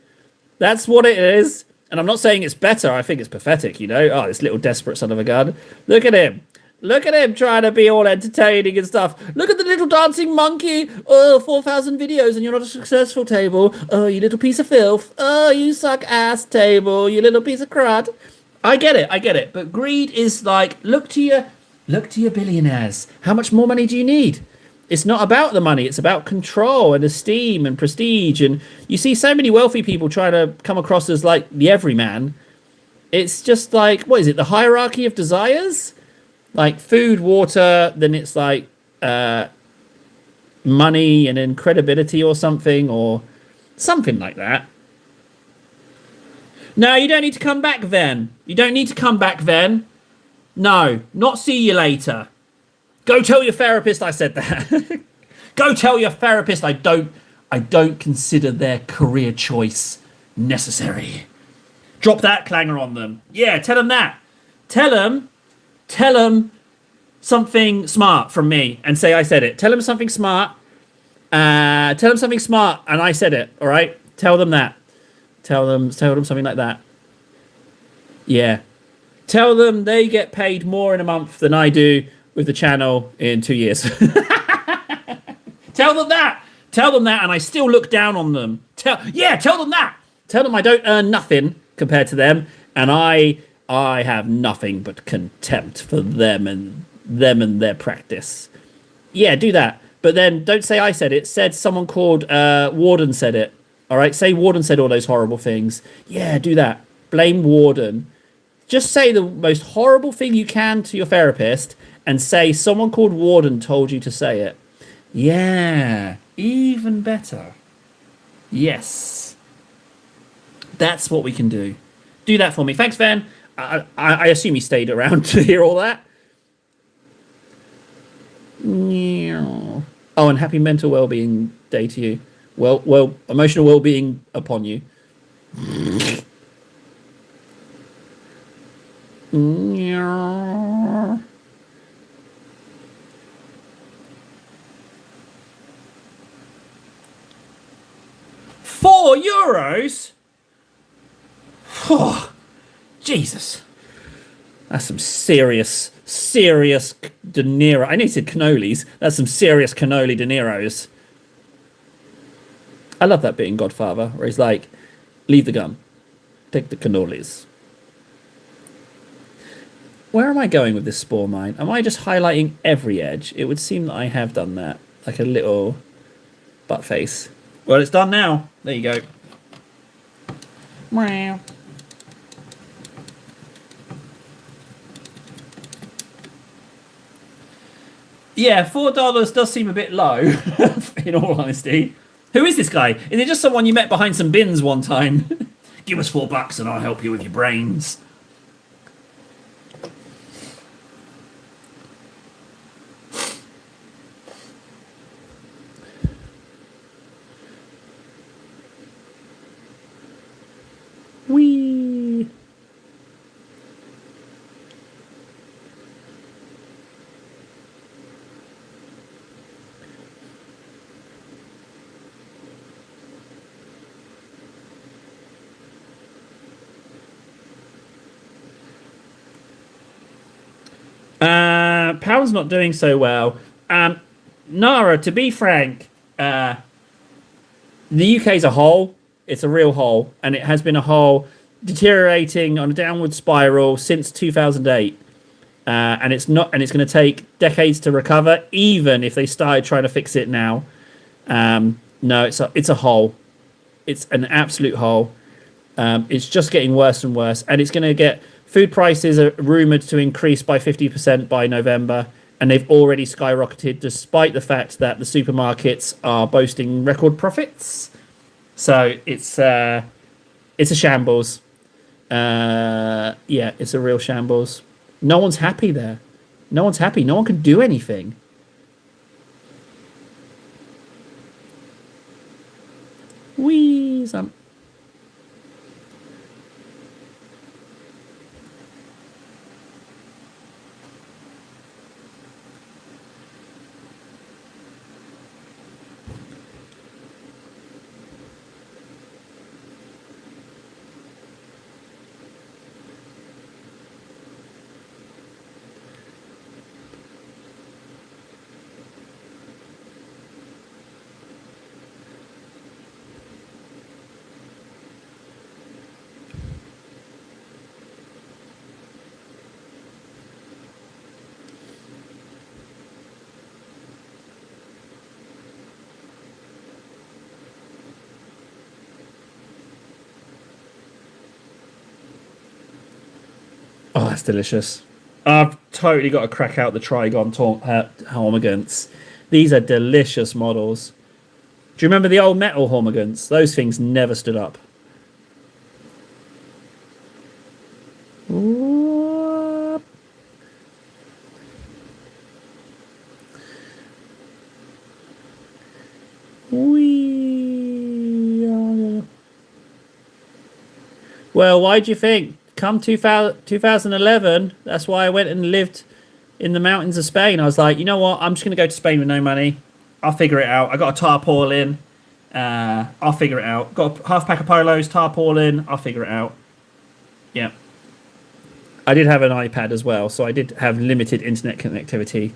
That's what it is. And I'm not saying it's better. I think it's pathetic, you know? Oh, this little desperate son of a gun. Look at him. Look at him trying to be all entertaining and stuff. Look at the little dancing monkey. Oh, 4,000 videos and you're not a successful, Table. Oh, you little piece of filth. Oh, you suck ass, Table. You little piece of crud. I get it. But greed is like, look to your billionaires. How much more money do you need? It's not about the money. It's about control and esteem and prestige. And you see so many wealthy people trying to come across as like the everyman. It's just like, what is it? The hierarchy of desires? Like food, water, then it's like money and then credibility or something like that. No, you don't need to come back then. You don't need to come back then. No, not see you later. Go tell your therapist I said that. Go tell your therapist I don't consider their career choice necessary. Drop that clanger on them. Yeah, tell them that. Tell them something smart from me and say I said it. Tell them something smart. Tell them something smart and I said it. All right? Tell them that. Tell them something like that. Yeah. Tell them they get paid more in a month than I do with the channel in 2 years. Tell them that. Tell them that, and I still look down on them. Tell them that. Tell them I don't earn nothing compared to them, and I have nothing but contempt for them and their practice. Yeah, do that. But then don't say I said it. Said someone called Warden said it. All right, say Warden said all those horrible things. Yeah, do that. Blame Warden. Just say the most horrible thing you can to your therapist and say someone called Warden told you to say it. Yeah, even better. Yes. That's what we can do. Do that for me. Thanks, Van. I assume you stayed around to hear all that. Oh, and happy mental well-being day to you. Well, emotional well-being upon you. €4? Oh, Jesus. That's some serious De Niro. I nearly said cannolis. That's some serious cannoli De Niro's. I love that bit in Godfather where he's like, leave the gun. Take the cannolis. Where am I going with this spore mine? Am I just highlighting every edge? It would seem that I have done that. Like a little butt face. Well, it's done now. There you go. Wow. Yeah, $4 does seem a bit low, in all honesty. Who is this guy? Is it just someone you met behind some bins one time? Give us $4 and I'll help you with your brains. Whee! Pound's not doing so well. Nara, to be frank, the UK is a hole. It's a real hole, and it has been a hole deteriorating on a downward spiral since 2008. And it's not, and it's going to take decades to recover, even if they started trying to fix it now. No, it's a hole. It's an absolute hole. It's just getting worse and worse, and it's going to get. Food prices are rumoured to increase by 50% by November, and they've already skyrocketed despite the fact that the supermarkets are boasting record profits. So it's a shambles. Yeah, it's a real shambles. No one's happy there. No one's happy. No one can do anything. Wheeze. Oh, that's delicious. I've totally got to crack out the Trigon Hormigants. These are delicious models. Do you remember the old metal Hormigants? Those things never stood up. Well, why do you think? Come 2011, that's why I went and lived in the mountains of Spain. I was like, you know what? I'm just going to go to Spain with no money. I'll figure it out. I got a tarpaulin. I'll figure it out. Got a half pack of polos, tarpaulin. I'll figure it out. Yeah. I did have an iPad as well, so I did have limited internet connectivity.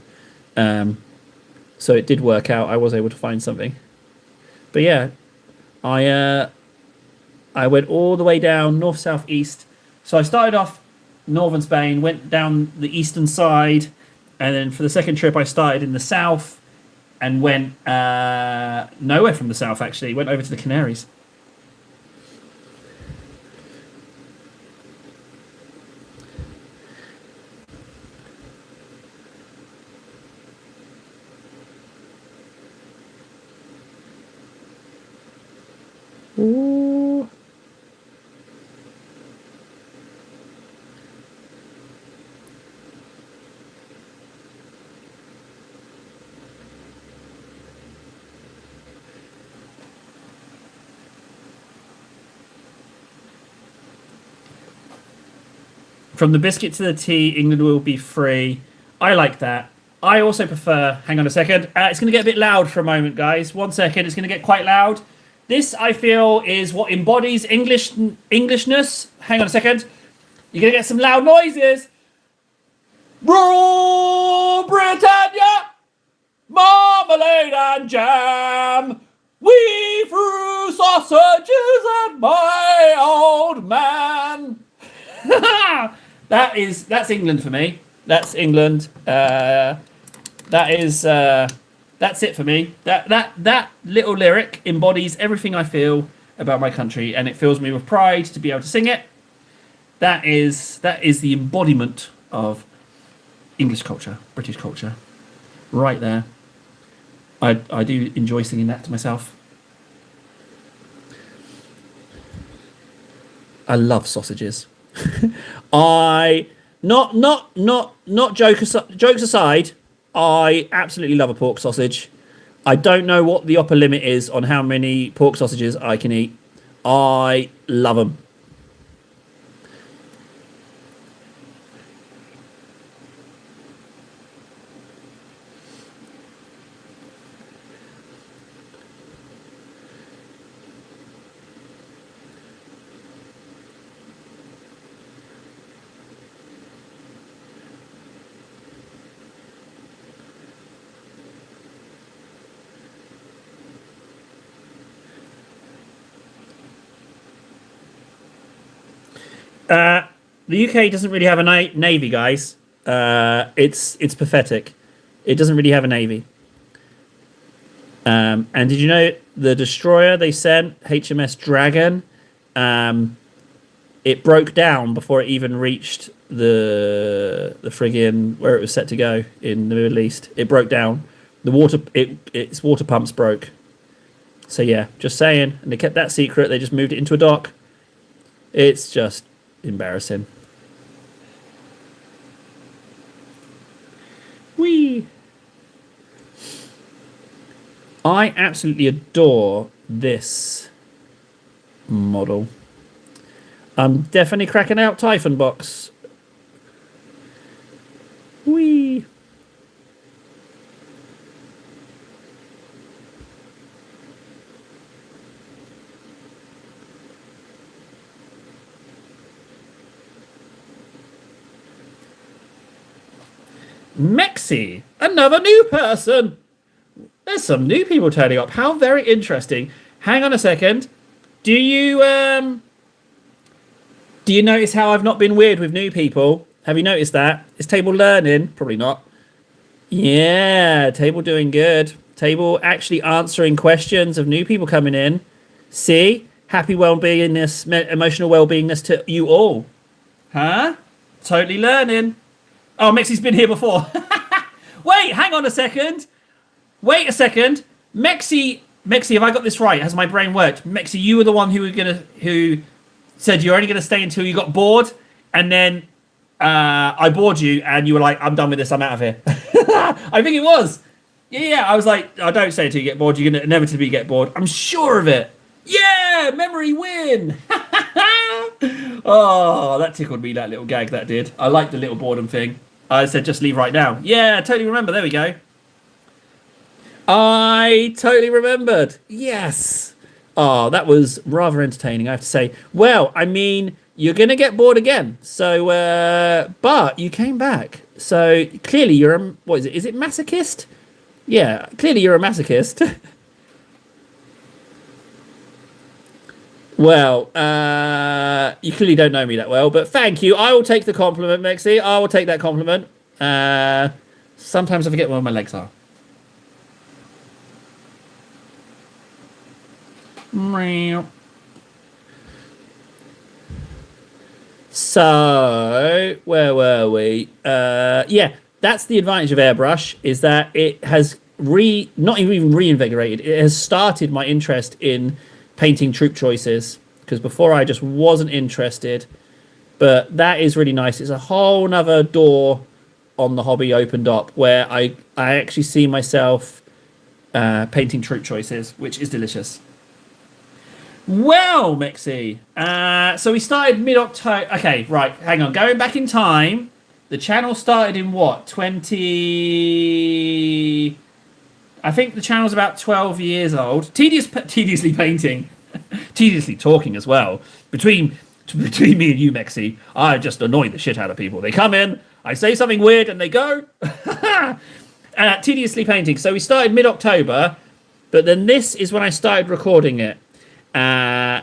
So it did work out. I was able to find something. But yeah, I went all the way down north, south, east. So I started off northern Spain, went down the eastern side, and then for the second trip I started in the south and went nowhere from the south actually. Went over to the Canaries. Ooh. From the biscuit to the tea, England will be free. I like that. I also prefer. Hang on a second. It's going to get a bit loud for a moment, guys. 1 second. It's going to get quite loud. This, I feel, is what embodies Englishness. Hang on a second. You're going to get some loud noises. Rule Britannia, marmalade and jam. We threw sausages at my old man. That's England for me. That's England. That's it for me. That little lyric embodies everything I feel about my country, and it fills me with pride to be able to sing it. That is the embodiment of English culture, British culture, right there. I do enjoy singing that to myself. I love sausages. Jokes aside, I absolutely love a pork sausage. I don't know what the upper limit is on how many pork sausages I can eat. I love them. The UK doesn't really have a navy, guys. It's pathetic. It doesn't really have a navy. And did you know the destroyer they sent, HMS Dragon, it broke down before it even reached the friggin' where it was set to go in the Middle East. It broke down. Its water pumps broke. So yeah, just saying. And they kept that secret. They just moved it into a dock. It's just embarrassing. Whee! I absolutely adore this model. I'm definitely cracking out Typhon box. Whee! Mexi, another new person. There's some new people turning up. How very interesting. Hang on a second. Do you notice how I've not been weird with new people? Have you noticed that? Is Table learning? Probably not. Yeah, Table doing good. Table actually answering questions of new people coming in. See? Happy well-beingness, emotional well-beingness to you all. Huh? Totally learning. Oh, Mexi's been here before. Wait, hang on a second. Wait a second. Mexi, have I got this right? Has my brain worked? Mexi, you were the one who said you're only gonna stay until you got bored, and then I bored you, and you were like, "I'm done with this. I'm out of here." I think it was. Yeah. I was like, "I don't say it until you get bored. You're gonna inevitably get bored." I'm sure of it. Yeah. Yeah, memory win. Oh, that tickled me, that little gag that did. I like the little boredom thing. I said just leave right now. Yeah, totally remember. There we go. I totally remembered. Yes. Oh, that was rather entertaining, I have to say. Well, I mean, you're going to get bored again. So, but you came back. So clearly you're a, what is it? Is it masochist? Yeah, clearly you're a masochist. Well, you clearly don't know me that well, but thank you. I will take the compliment, Mexi. I will take that compliment. Sometimes I forget where my legs are. So, where were we? Yeah, that's the advantage of airbrush, is that it has not even reinvigorated, it has started my interest in painting troop choices, because before I just wasn't interested. But that is really nice. It's a whole nother door on the hobby opened up where I actually see myself painting troop choices, which is delicious. Well, Mexi, so we started mid-October. Okay, right, hang on. Going back in time, the channel started in what? 20... I think the channel's about 12 years old. Tediously painting. Tediously talking as well. Between me and you, Mexi, I just annoy the shit out of people. They come in, I say something weird, and they go. Tediously painting. So we started mid-October, but then this is when I started recording it.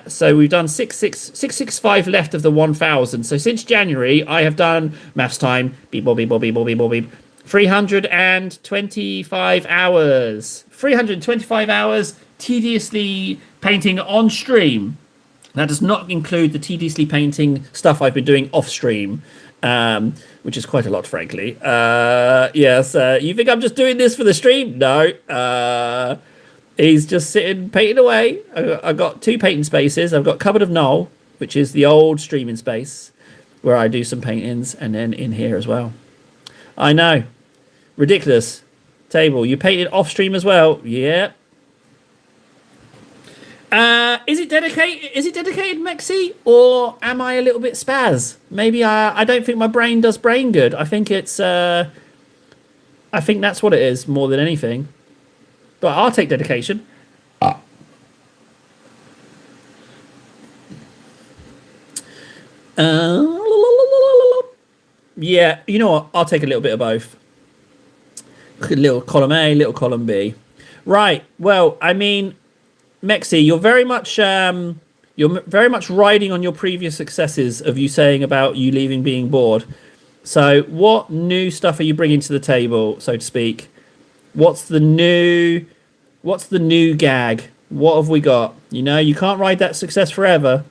So we've done 665 left of the 1,000. So since January, I have done maths time. Beep, bob, beep, bob, beep, bob, beep, bob, beep. 325 hours. 325 hours tediously painting on stream. That does not include the tediously painting stuff I've been doing off stream, which is quite a lot, frankly. Yes, you think I'm just doing this for the stream? No. He's just sitting painting away. I've got 2 painting spaces. I've got Cupboard of Knoll, which is the old streaming space where I do some paintings, and then in here as well. I know. Ridiculous. Table. You painted off stream as well? Yeah. Is it dedicated, Mexi? Or am I a little bit spaz? Maybe I don't think my brain does brain good. I think it's I think that's what it is more than anything. But I'll take dedication. Yeah, you know what? I'll take a little bit of both. Little column A, little column B. Right. Well, I mean, Mexi, you're very much riding on your previous successes of you saying about you leaving being bored. So, what new stuff are you bringing to the table, so to speak? What's the new gag? What have we got? You know, you can't ride that success forever.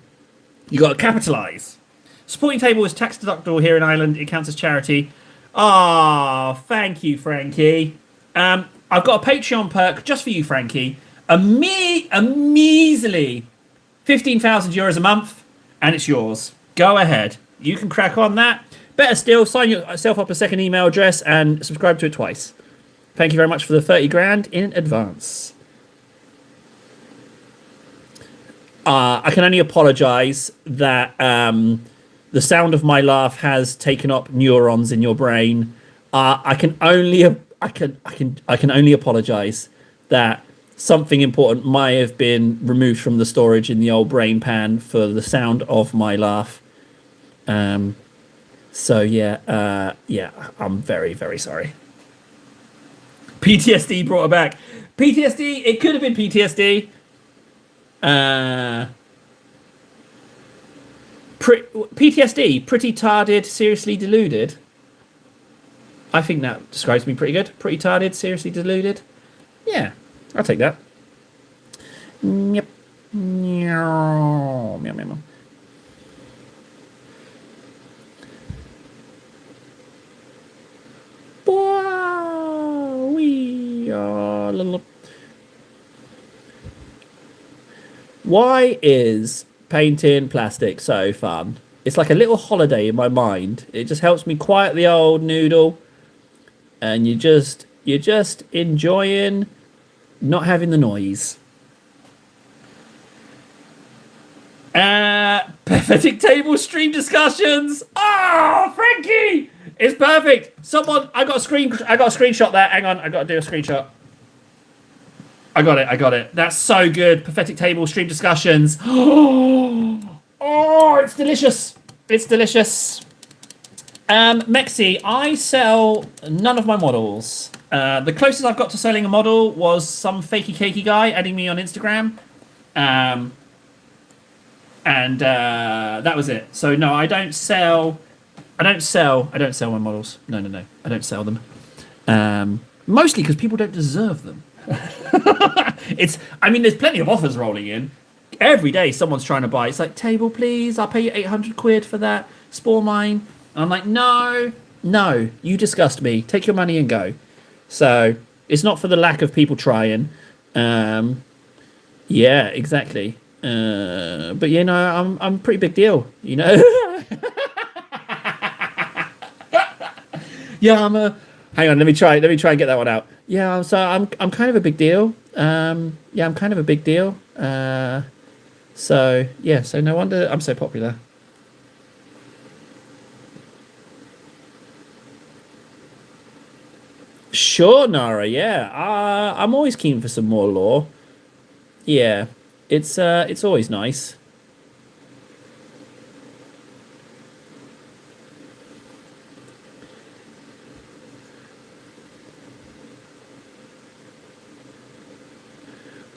You got to capitalise. Supporting table is tax deductible here in Ireland. It counts as charity. Ah, thank you, Frankie. I've got a Patreon perk just for you, Frankie. A measly 15,000 euros a month, and it's yours. Go ahead. You can crack on that. Better still, sign yourself up a second email address and subscribe to it twice. Thank you very much for the 30 grand in advance. I can only apologise that the sound of my laugh has taken up neurons in your brain. I can only apologise that something important might have been removed from the storage in the old brain pan for the sound of my laugh. So yeah, I'm very, very sorry. PTSD brought her back. PTSD, it could have been PTSD. PTSD, pretty tarded, seriously deluded. I think that describes me pretty good. Pretty tarded, seriously deluded. Yeah, I'll take that. Yep. Meow, meow, meow. Why is painting plastic so fun? It's like a little holiday in my mind. It just helps me quiet the old noodle, and you're just enjoying not having the noise. Pathetic table stream discussions. Oh, Frankie, it's perfect. Someone, I got a screenshot there. Hang on, I got to do a screenshot. I got it. That's so good. Pathetic table stream discussions. Oh, it's delicious. It's delicious. Mexi, I sell none of my models. The closest I've got to selling a model was some fakey cakey guy adding me on Instagram. And that was it. So no, I don't sell my models. No. I don't sell them. Mostly because people don't deserve them. There's plenty of offers rolling in. Every day someone's trying to buy. It's like, table please, I'll pay you 800 quid for that. Spore mine. And I'm like, no, you disgust me. Take your money and go. So it's not for the lack of people trying. Yeah, exactly. But you know, I'm a pretty big deal, you know. Yeah, hang on, let me try and get that one out. Yeah, so I'm kind of a big deal. Yeah, I'm kind of a big deal. So yeah, so no wonder I'm so popular. Sure, Nara. Yeah, I'm always keen for some more lore. Yeah, it's always nice.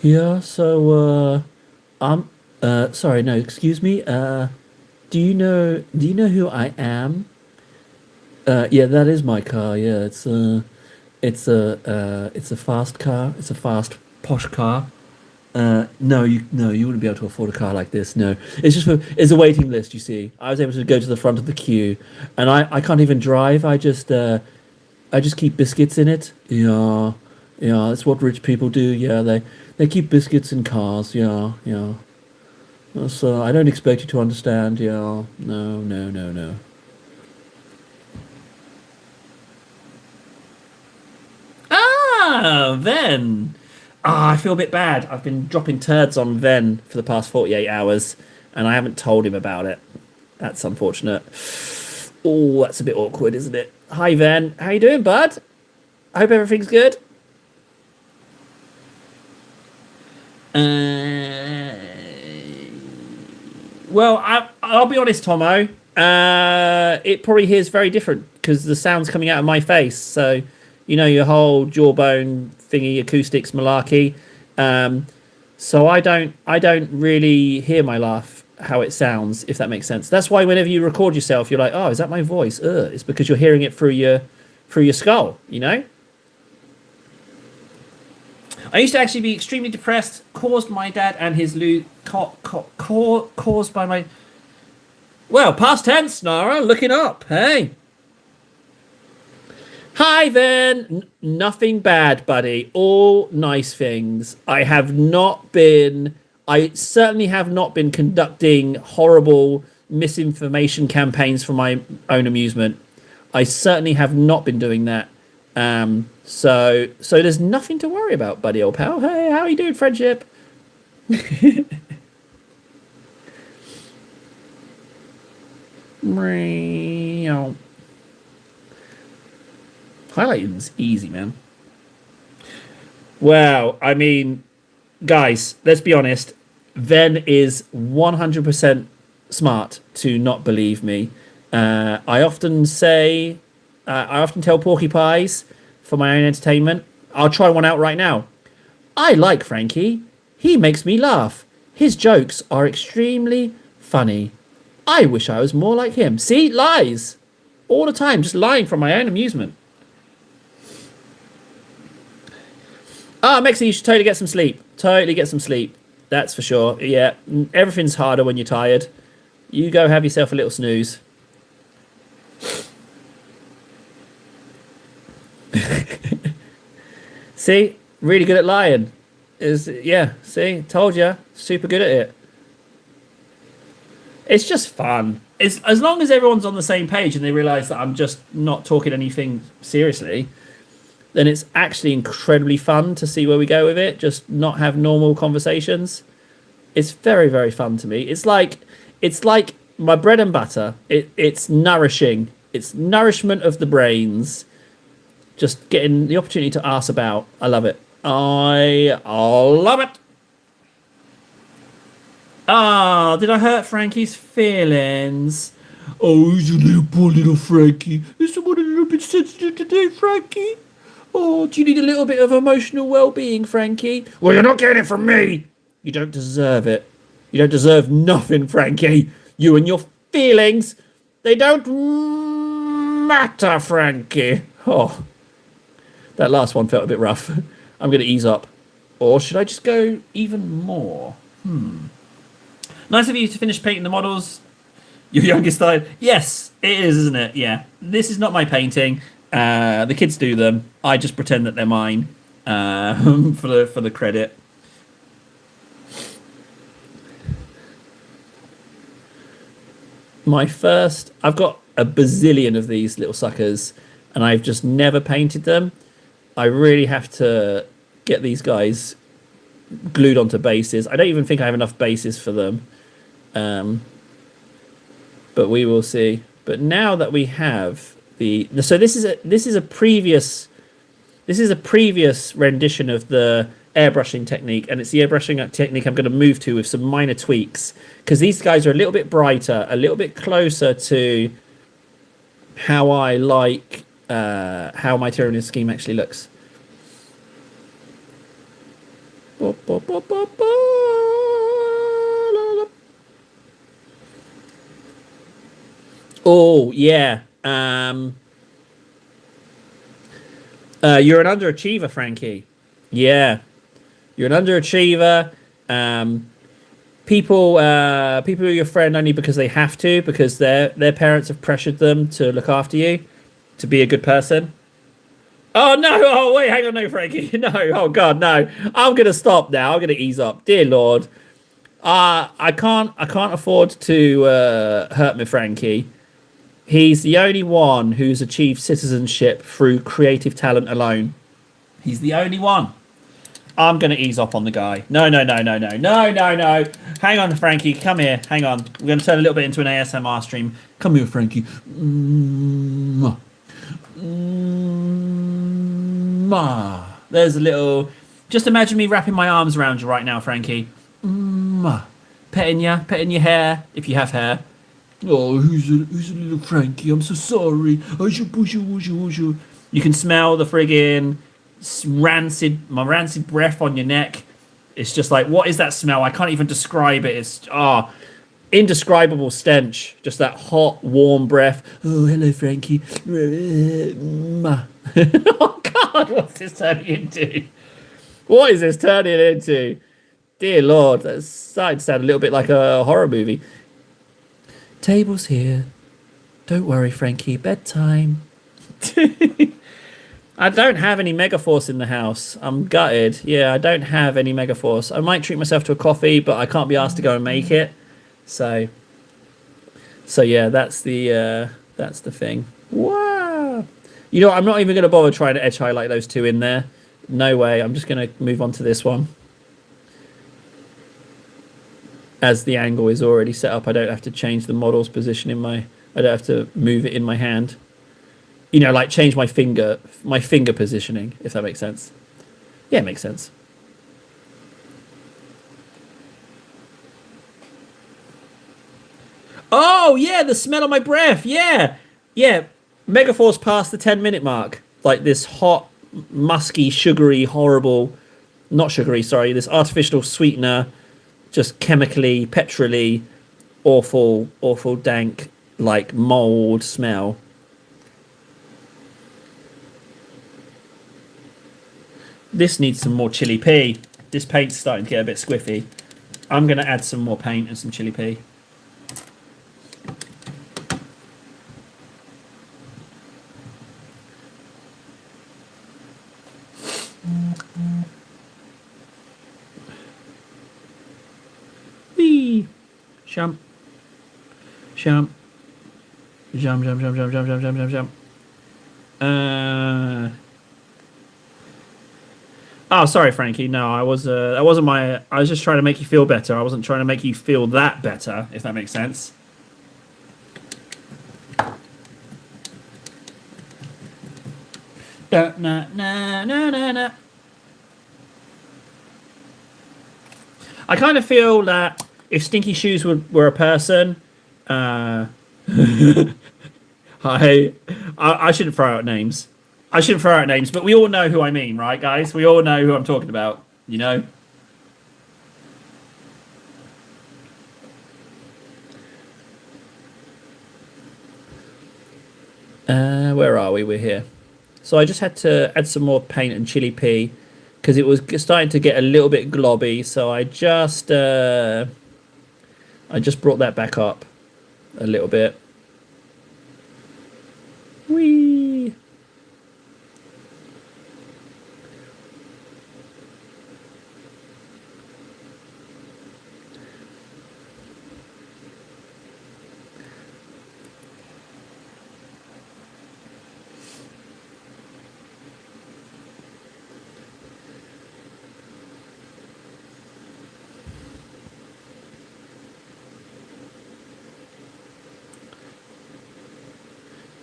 Yeah, so I'm sorry, no, excuse me. Do you know who I am? Yeah, that is my car. Yeah, it's a fast car. It's a fast posh car. No, you wouldn't be able to afford a car like this. No, it's a waiting list. You see, I was able to go to the front of the queue, and I can't even drive. I just keep biscuits in it. Yeah, yeah, that's what rich people do. Yeah, they keep biscuits in cars. Yeah, yeah. So I don't expect you to understand. Yeah, no. Ah, Ven. Ah, I feel a bit bad. I've been dropping turds on Ven for the past 48 hours, and I haven't told him about it. That's unfortunate. Oh, that's a bit awkward, isn't it? Hi, Ven. How you doing, bud? I hope everything's good. Uh, well, I'll be honest, Tomo. It probably hears very different because the sound's coming out of my face. So, you know, your whole jawbone thingy, acoustics, malarkey. So I don't really hear my laugh how it sounds, if that makes sense. That's why whenever you record yourself, you're like, oh, is that my voice? It's because you're hearing it through your skull. You know. I used to actually be extremely depressed, caused my dad and his caused by my. Well, past tense, Nara, looking up. Hey. Hi, then. Nothing bad, buddy. All nice things. I certainly have not been conducting horrible misinformation campaigns for my own amusement. I certainly have not been doing that. So there's nothing to worry about, buddy, old pal. Hey, how are you doing, friendship? Meow. Highlighting's easy, man. Well, I mean, guys, let's be honest. Ven is 100% smart to not believe me. I often tell porcupines for my own entertainment. I'll try one out right now. I like Frankie. He makes me laugh. His jokes are extremely funny. I wish I was more like him. See, lies. All the time, just lying for my own amusement. Mexi, you should totally get some sleep. Totally get some sleep. That's for sure. Yeah, everything's harder when you're tired. You go have yourself a little snooze. See, really good at lying. See, told you, super good at it. It's just fun. It's as long as everyone's on the same page and they realise that I'm just not talking anything seriously, then it's actually incredibly fun to see where we go with it. Just not have normal conversations. It's very, very fun to me. It's like my bread and butter. It's nourishing. It's nourishment of the brains. Just getting the opportunity to ask about. I love it. I love it. Ah, did I hurt Frankie's feelings? Oh, he's a little poor little Frankie. Is someone a little bit sensitive today, Frankie? Oh, do you need a little bit of emotional well-being, Frankie? Well, you're not getting it from me. You don't deserve it. You don't deserve nothing, Frankie. You and your feelings, they don't matter, Frankie. Oh, that last one felt a bit rough. I'm going to ease up. Or should I just go even more? Nice of you to finish painting the models. Your youngest died. Yes, it is, isn't it? Yeah. This is not my painting. The kids do them. I just pretend that they're mine for the credit. I've got a bazillion of these little suckers, and I've just never painted them. I really have to get these guys glued onto bases. I don't even think I have enough bases for them. But we will see. But now that we have so this is a previous rendition of the airbrushing technique, and it's the airbrushing technique I'm going to move to with some minor tweaks, because these guys are a little bit brighter, a little bit closer to how I like how my Tyranid scheme actually looks. Oh yeah. You're an underachiever, Frankie. Yeah, you're an underachiever. People are your friend only because they have to, because their parents have pressured them to look after you, to be a good person. Oh no! Oh wait, hang on, no, Frankie, no! Oh God, no! I'm gonna stop now. I'm gonna ease up, dear Lord. I can't afford to hurt my Frankie. He's the only one who's achieved citizenship through creative talent alone. He's the only one. I'm going to ease up on the guy. No. Hang on, Frankie. Come here. Hang on. We're going to turn a little bit into an ASMR stream. Come here, Frankie. There's a little... Just imagine me wrapping my arms around you right now, Frankie. Petting your hair, if you have hair. Oh, who's a little Frankie? I'm so sorry. I should push you. You can smell the friggin' my rancid breath on your neck. It's just like, what is that smell? I can't even describe it. It's indescribable stench. Just that hot, warm breath. Oh, hello, Frankie. Oh God, what's this turning into? What is this turning into? Dear Lord, that's starting to sound a little bit like a horror movie. Table's here. Don't worry, Frankie. Bedtime. I don't have any Megaforce in the house. I'm gutted. Yeah, I don't have any Megaforce. I might treat myself to a coffee, but I can't be asked to go and make it. So yeah, that's the thing. Wow. You know what? I'm not even going to bother trying to edge highlight those two in there. No way. I'm just going to move on to this one. As the angle is already set up, I don't have to change the model's position I don't have to move it in my hand. You know, like change my finger positioning, if that makes sense. Yeah, it makes sense. Oh, yeah, the smell of my breath. Yeah. Megaforce passed the 10-minute mark. Like this hot, musky, sugary, horrible... Not sugary, sorry. This artificial sweetener... Just chemically, petrolly, awful, dank, like mold smell. This needs some more chili pea. This paint's starting to get a bit squiffy. I'm going to add some more paint and some chili pea. Jump. Oh, sorry, Frankie. No, I was. That wasn't my. I was just trying to make you feel better. I wasn't trying to make you feel that better. If that makes sense. Na na na na na na. I kind of feel that if Stinky Shoes were a person, uh, I shouldn't throw out names. I shouldn't throw out names, but we all know who I mean, right, guys? We all know who I'm talking about, you know? Where are we? We're here. So I just had to add some more paint and chili pea because it was starting to get a little bit globby. So I just brought that back up a little bit. Whee!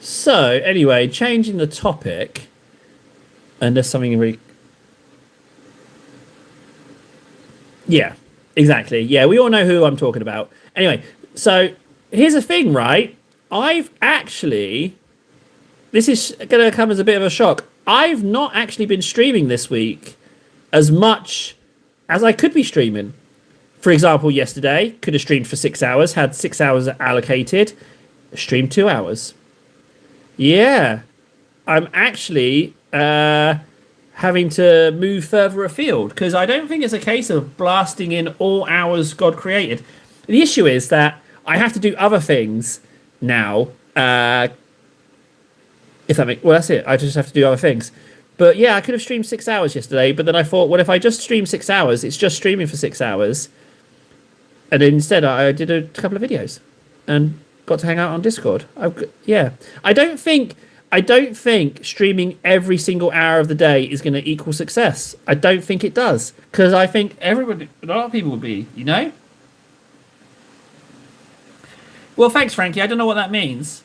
So anyway, changing the topic, and there's something really. Yeah, exactly. Yeah, we all know who I'm talking about. Anyway, so here's the thing, right? I've actually. This is going to come as a bit of a shock. I've not actually been streaming this week as much as I could be streaming. For example, yesterday, could have streamed for 6 hours, had 6 hours allocated, streamed 2 hours. Yeah, I'm actually having to move further afield because I don't think it's a case of blasting in all hours God created. The issue is that I have to do other things now. If that makes, well, that's it. I just have to do other things. But yeah, I could have streamed 6 hours yesterday, but then I thought, what if I just stream 6 hours? It's just streaming for 6 hours, and then instead I did a couple of videos and got to hang out on Discord. Yeah, I don't think streaming every single hour of the day is going to equal success. I don't think it does because I think everybody, a lot of people would be, you know. Well, thanks, Frankie. I don't know what that means.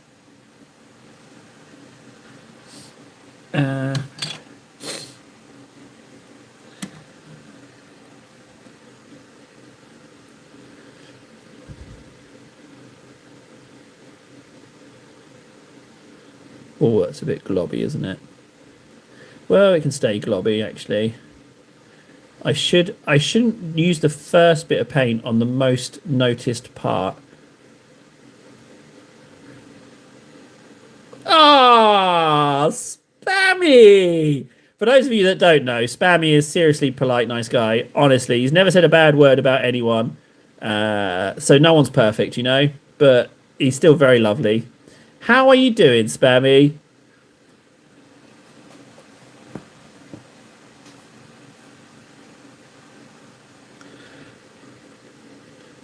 Oh, that's a bit globby, isn't it? Well, it can stay globby, actually. I shouldn't use the first bit of paint on the most noticed part. Ah, Spammy! For those of you that don't know, Spammy is seriously polite, nice guy. Honestly, he's never said a bad word about anyone. So no one's perfect, you know? But he's still very lovely. How are you doing, Spammy?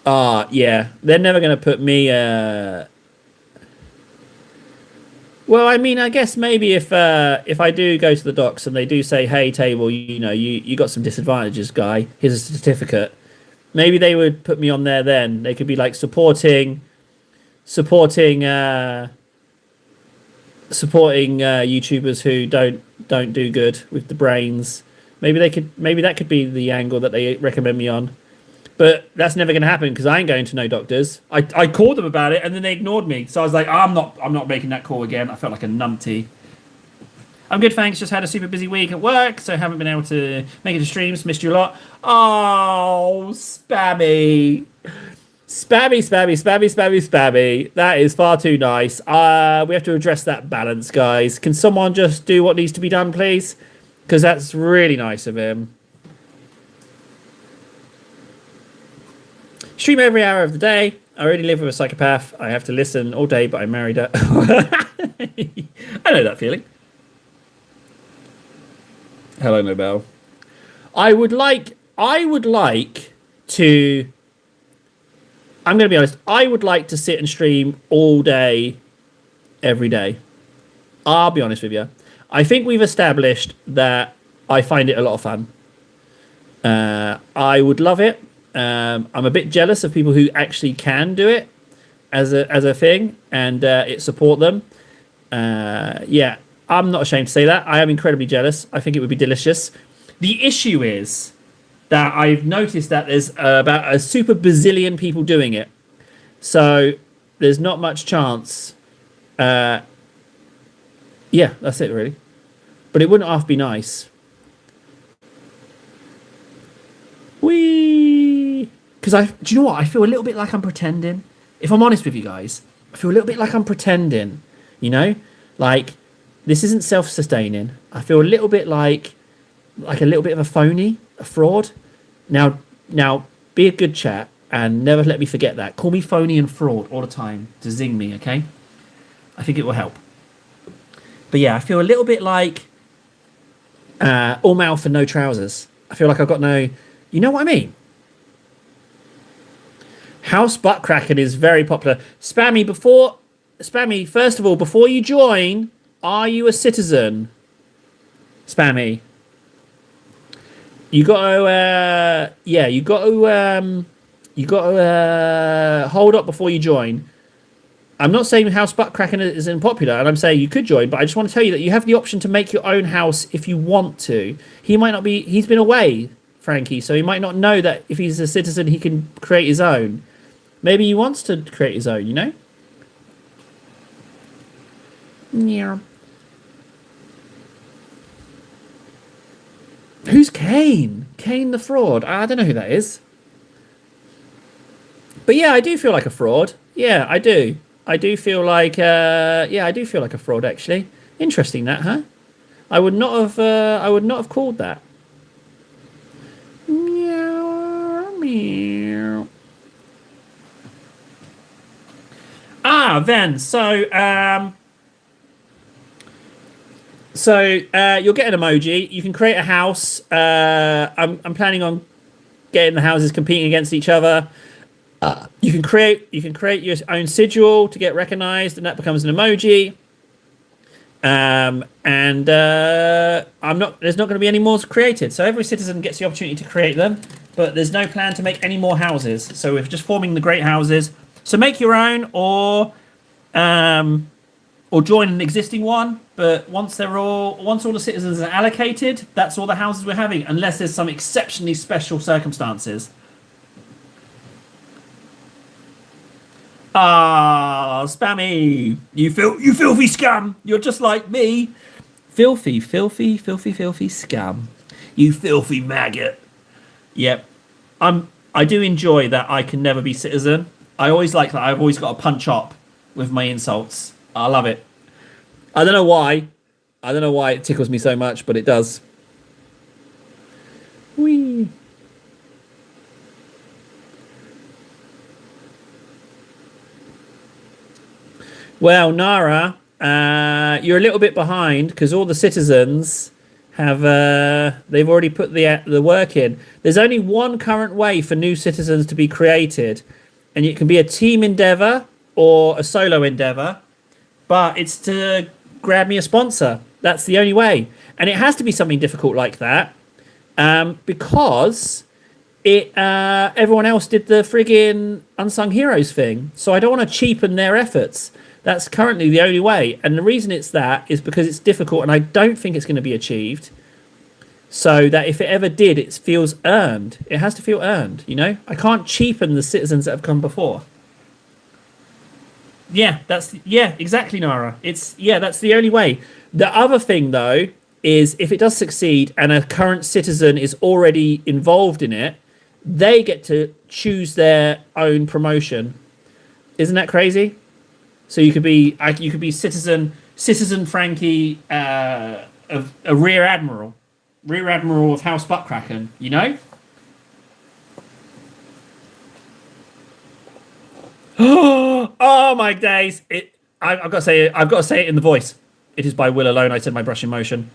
Ah, yeah. They're never going to put me... Well, I mean, I guess maybe if I do go to the docs and they do say, "Hey, table, you know, you got some disadvantages, guy. Here's a certificate." Maybe they would put me on there. Then they could be like supporting YouTubers who don't do good with the brains. Maybe that could be the angle that they recommend me on. But that's never going to happen because I ain't going to no doctors. I called them about it and then they ignored me. So I was like, I'm not making that call again. I felt like a numpty. I'm good, thanks. Just had a super busy week at work, so haven't been able to make it to streams. Missed you a lot. Oh, Spammy. Spammy. That is far too nice. We have to address that balance, guys. Can someone just do what needs to be done, please? Because that's really nice of him. Stream every hour of the day. I already live with a psychopath. I have to listen all day, but I married her. I know that feeling. Hello, Nobel. I would like to... I'm going to be honest. I would like to sit and stream all day, every day. I'll be honest with you. I think we've established that I find it a lot of fun. I would love it. I'm a bit jealous of people who actually can do it as a thing and it support them. Yeah, I'm not ashamed to say that. I am incredibly jealous. I think it would be delicious. The issue is that I've noticed that there's about a super bazillion people doing it. So there's not much chance. Yeah, that's it really. But it wouldn't half be nice. Wee. Because do you know what? I feel a little bit like I'm pretending. If I'm honest with you guys, I feel a little bit like I'm pretending. You know, like this isn't self-sustaining. I feel a little bit like a little bit of a phony, a fraud. Now, be a good chap and never let me forget that. Call me phony and fraud all the time to zing me, okay? I think it will help. But yeah, I feel a little bit like all mouth and no trousers. I feel like I've got no... You know what I mean? House Buttcracken is very popular. Spammy, first of all, before you join, are you a citizen? Spammy. You got to, hold up before you join. I'm not saying House Buttcracken isn't popular, and I'm saying you could join, but I just want to tell you that you have the option to make your own house if you want to. He might not be, he's been away, Frankie, so he might not know that if he's a citizen, he can create his own. Maybe he wants to create his own, you know? Yeah. Who's Kane? Kane the fraud. I don't know who that is. But yeah, I do feel like a fraud. Yeah, I do. I do feel like I do feel like a fraud actually. Interesting that, huh? I would not have called that. Meow, meow. Then you'll get an emoji. You can create a house. I'm planning on getting the houses competing against each other. You can create your own sigil to get recognized, and that becomes an emoji. There's not going to be any more created. So every citizen gets the opportunity to create them, but there's no plan to make any more houses. So we're just forming the great houses. So make your own or join an existing one. But once all the citizens are allocated, that's all the houses we're having, unless there's some exceptionally special circumstances. Spammy, you filthy scum! You're just like me, filthy scum. You filthy maggot. Yep, I do enjoy that I can never be citizen. I always like that. I've always got to punch up with my insults. I love it. I don't know why. I don't know why it tickles me so much, but it does. Whee. Well, Nara, you're a little bit behind because all the citizens have they've already put the work in. There's only one current way for new citizens to be created, and it can be a team endeavor or a solo endeavor, but it's to grab me a sponsor. That's the only way, and it has to be something difficult like that because everyone else did the friggin' unsung heroes thing, so I don't want to cheapen their efforts. That's currently the only way. And the reason it's that is because it's difficult and I don't think it's going to be achieved. So that if it ever did, it feels earned. It has to feel earned, you know? I can't cheapen the citizens that have come before. Yeah, exactly, Nara. That's the only way. The other thing, though, is if it does succeed and a current citizen is already involved in it, they get to choose their own promotion. Isn't that crazy? So you could be citizen Frankie, of a rear admiral of House Buttcracken. You know. Oh my days! I've got to say it in the voice. It is by will alone. I said my brush in motion.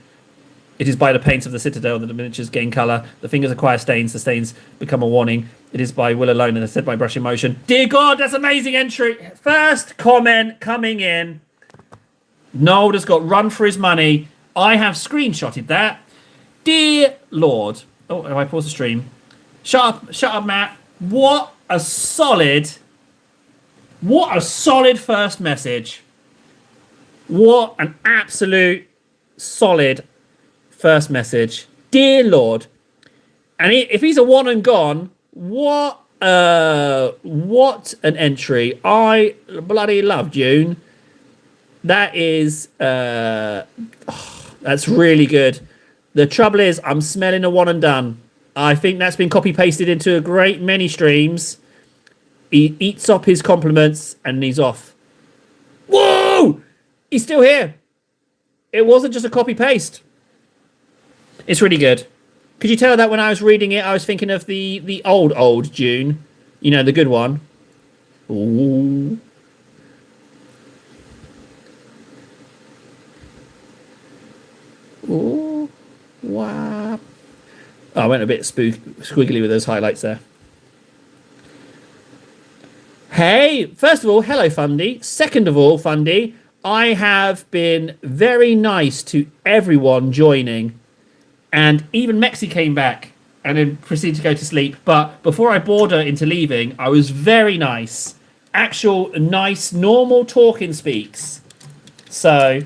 It is by the paints of the citadel that the miniatures gain colour. The fingers acquire stains. The stains become a warning. It is by will alone, and I said by brush in motion. Dear God, that's amazing entry. First comment coming in. Noel has got run for his money. I have screenshotted that. Dear Lord. Oh, have I paused the stream? Shut up, Matt. What a solid first message. What an absolute solid first message. Dear Lord. And if he's a one and gone, what an entry. I bloody love June. That is that's really good. The trouble is I'm smelling a one and done. I think that's been copy pasted into a great many streams. He eats up his compliments and he's off. Whoa! He's still here. It wasn't just a copy paste. It's really good. Could you tell that when I was reading it, I was thinking of the old June? You know, the good one. Ooh. Ooh. Wow. Oh, I went a bit squiggly with those highlights there. Hey, first of all, hello, Fundy. Second of all, Fundy, I have been very nice to everyone joining. And even Mexi came back and then proceeded to go to sleep. But before I bored her into leaving, I was very nice. Actual nice, normal talking speaks. So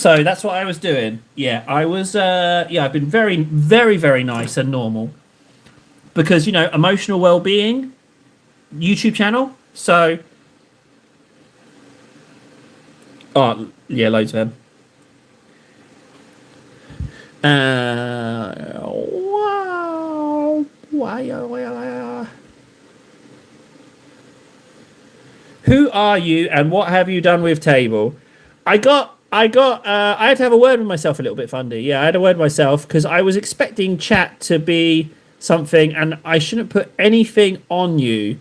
that's what I was doing. Yeah, I was, I've been very, very, very nice and normal. Because, you know, emotional well-being, YouTube channel. So, oh, yeah, loads of them. Wow. Who are you and what have you done with Table? I had to have a word with myself a little bit, Fundy. Yeah, I had a word with myself because I was expecting chat to be something and I shouldn't put anything on you.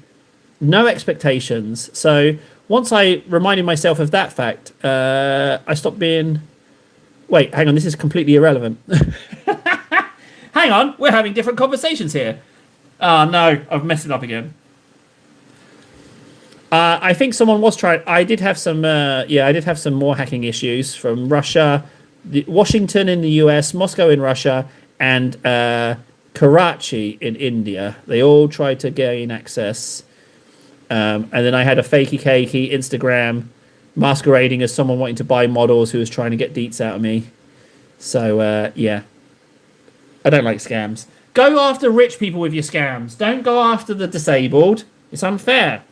No expectations. So once I reminded myself of that fact, I stopped being... Wait, hang on, this is completely irrelevant. Hang on, we're having different conversations here. Oh, no, I've messed it up again. I think someone was trying... I did have some more hacking issues from Russia, Washington in the US, Moscow in Russia, and Karachi in India. They all tried to gain access. And then I had a fakey Instagram masquerading as someone wanting to buy models who was trying to get deets out of me. So, yeah. I don't like scams. Go after rich people with your scams. Don't go after the disabled. It's unfair.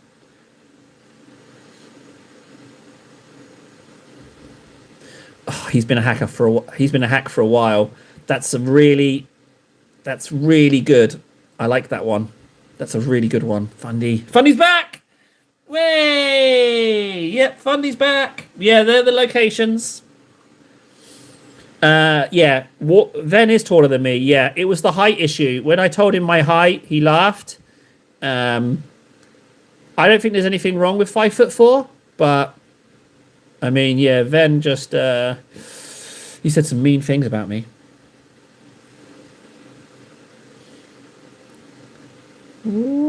Oh, he's been a hack for a while. That's really good. I like that one. That's a really good one. Fundy's back! Way! Yep, Fundy's back. Yeah, they're the locations. Yeah, Ven is taller than me. Yeah, it was the height issue. When I told him my height, he laughed. I don't think there's anything wrong with 5'4", but I mean, yeah, Ven just he said some mean things about me. Whoa.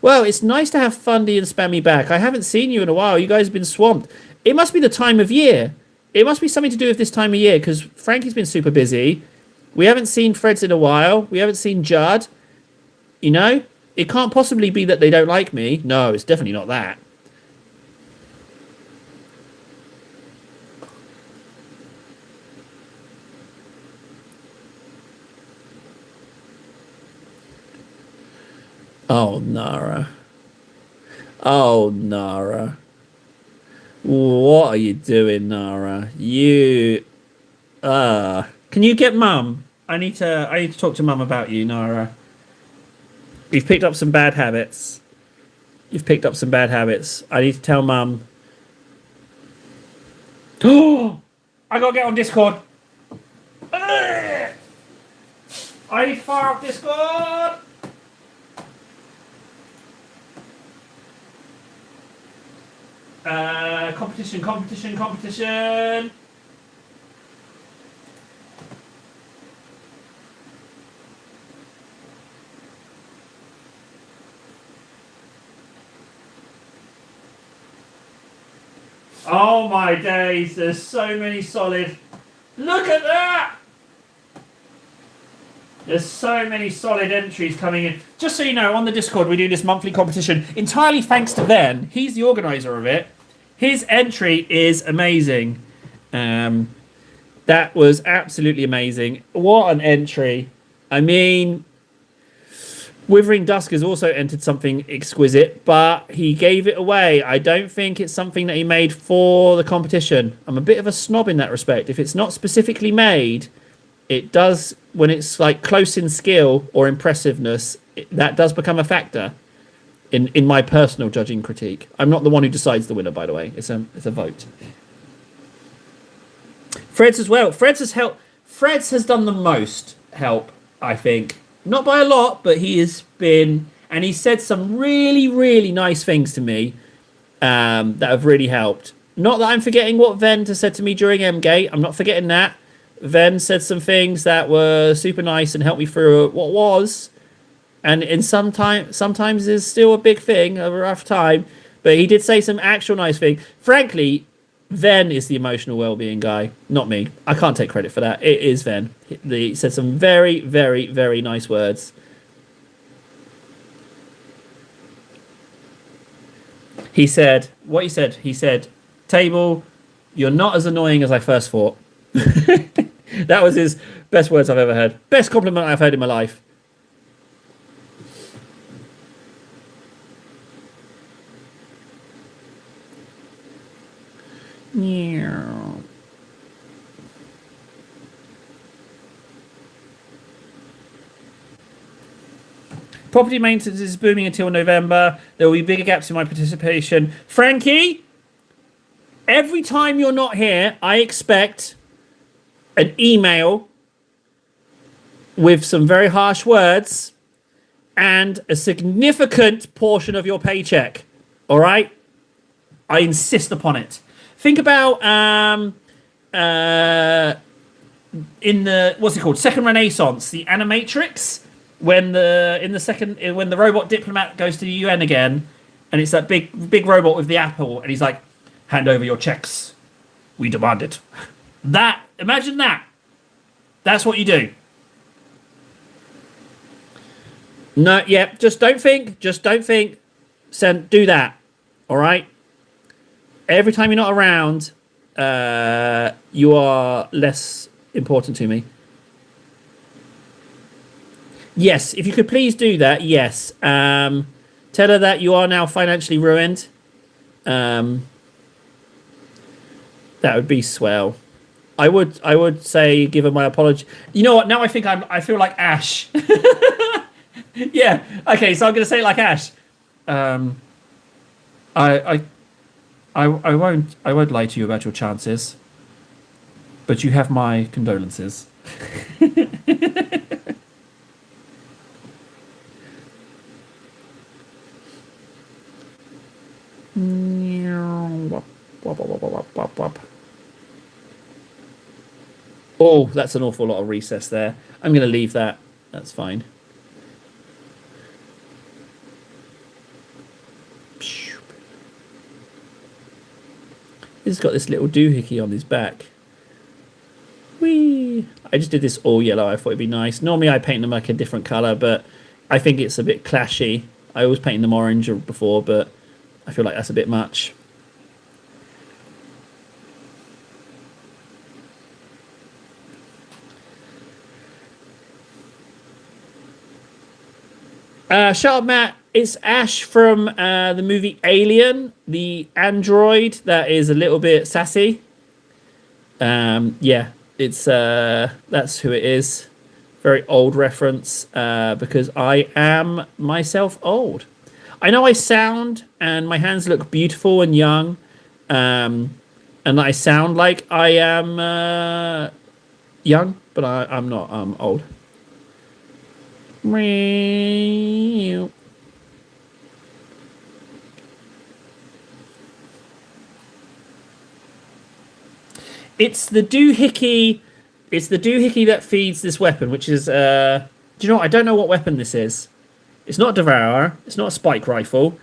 Well, it's nice to have Fundy and Spammy back. I haven't seen you in a while. You guys have been swamped. It must be the time of year. It must be something to do with this time of year, because Frankie's been super busy. We haven't seen Freds in a while. We haven't seen Judd. You know? It can't possibly be that they don't like me. No, it's definitely not that. Oh, Nara. Oh, Nara. What are you doing, Nara? You... Can you get Mum? I need to talk to Mum about you, Nara. You've picked up some bad habits. I need to tell Mum. Oh! I gotta get on Discord. I need to fire up Discord. Competition. Oh my days, there's so many solid Look at that! There's so many solid entries coming in. Just so you know, on the Discord, we do this monthly competition entirely thanks to Ven. He's the organizer of it. His entry is amazing. That was absolutely amazing. What an entry. I mean, Withering Dusk has also entered something exquisite, but he gave it away. I don't think it's something that he made for the competition. I'm a bit of a snob in that respect. If it's not specifically made, it does, when it's like close in skill or impressiveness, that does become a factor in my personal judging critique. I'm not the one who decides the winner, by the way. It's a vote. Fred's as well. Fred's has done the most help, I think. Not by a lot, but he has been, and he said some really, really nice things to me that have really helped. Not that I'm forgetting what Ven said to me during M-Gate. I'm not forgetting that. Ven said some things that were super nice and helped me through what was, and sometimes is still a big thing, a rough time. But he did say some actual nice thing. Frankly, Ven is the emotional well-being guy, not me. I can't take credit for that. It is Ven. He said some very, very, very nice words. He said, what he said? He said, Table, you're not as annoying as I first thought. That was his best words I've ever heard. Best compliment I've heard in my life. Yeah. Property maintenance is booming until November. There will be bigger gaps in my participation. Frankie, every time you're not here, I expect an email with some very harsh words and a significant portion of your paycheck. All right? I insist upon it. Think about in the what's it called? Second Renaissance, the Animatrix, when the robot diplomat goes to the UN again, and it's that big robot with the apple, and he's like, "Hand over your checks. We demand it." Imagine that. That's what you do. No, yeah, just don't think. Do that. All right? Every time you're not around, you are less important to me. Yes, if you could please do that, yes. Tell her that you are now financially ruined. That would be swell. I would say give her my apology. You know what? Now I feel like Ash. Yeah. Okay, so I'm going to say it like Ash. I won't lie to you about your chances, but you have my condolences. Oh, that's an awful lot of recess there. I'm going to leave that. That's fine. He's got this little doohickey on his back. Whee! I just did this all yellow. I thought it'd be nice. Normally I paint them like a different colour, but I think it's a bit clashy. I always paint them orange before, but I feel like that's a bit much. Shut up, Matt. It's Ash from the movie Alien, the android that is a little bit sassy. Yeah, it's that's who it is. Very old reference because I am myself old. I know I sound and my hands look beautiful and young, and I sound like I am young, but I'm not. I'm old. It's the doohickey. It's the doohickey that feeds this weapon, which is. Do you know what? I don't know what weapon this is. It's not a Devourer. It's not a spike rifle.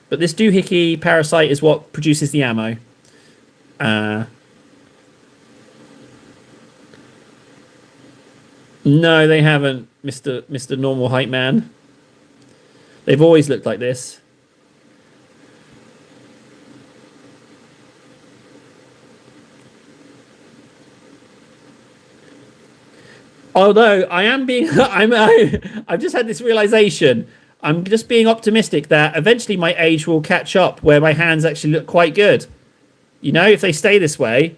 But this doohickey parasite is what produces the ammo. No, they haven't, Mister Normal Height Man. They've always looked like this. Although I am being, I've just had this realization. I'm just being optimistic that eventually my age will catch up, where my hands actually look quite good. You know, if they stay this way,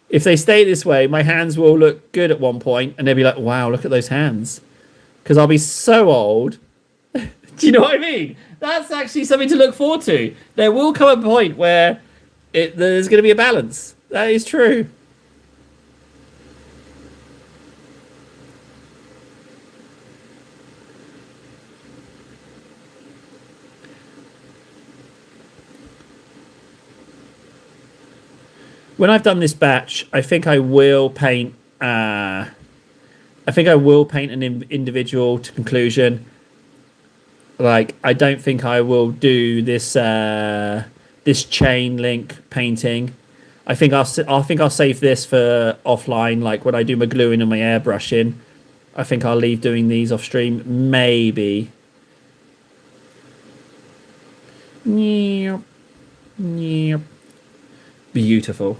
my hands will look good at one point, and they'll be like, "Wow, look at those hands," because I'll be so old. Do you know what I mean? That's actually something to look forward to. There will come a point where there's going to be a balance. That is true. When I've done this batch, I think I will paint. I think I will paint an individual to conclusion. Like, I don't think I will do this chain link painting. I think I'll save this for offline. Like when I do my gluing and my airbrushing, I think I'll leave doing these off stream. Maybe. Yep. Yep. Beautiful.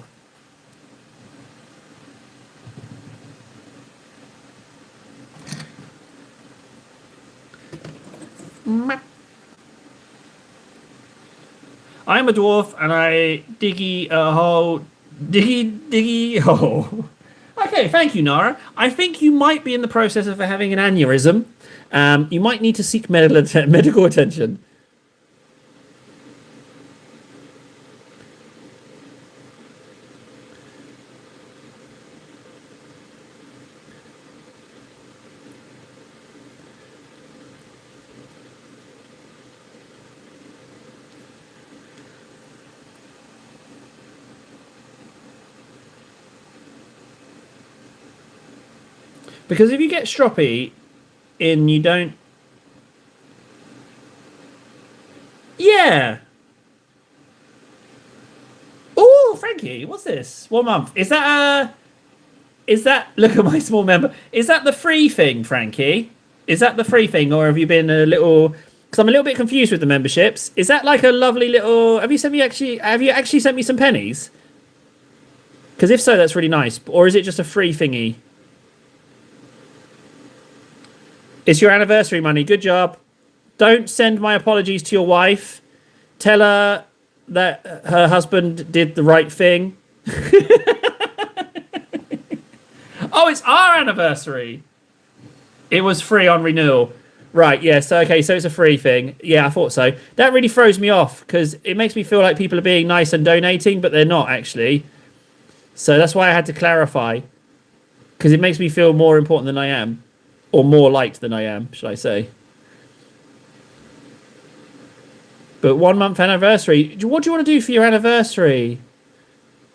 I'm a dwarf and I diggy a hole. Diggy hole. Okay, thank you, Nara. I think you might be in the process of having an aneurysm. You might need to seek medical attention. Because if you get stroppy in, you don't. Yeah. Oh, Frankie, what's this? 1 month. Is that a? Is that? Look at my small member. Is that the free thing, Frankie? Is that the free thing, or have you been a little? Because I'm a little bit confused with the memberships. Is that like a lovely little? Have you sent me actually? Have you actually sent me some pennies? Because if so, that's really nice. Or is it just a free thingy? It's your anniversary money. Good job. Don't send my apologies to your wife. Tell her that her husband did the right thing. Oh, it's our anniversary. It was free on renewal. Right, yeah, so okay, so it's a free thing. Yeah, I thought so. That really throws me off because it makes me feel like people are being nice and donating, but they're not actually. So that's why I had to clarify. Because it makes me feel more important than I am. Or more liked than I am, should I say. But 1 month anniversary. What do you want to do for your anniversary,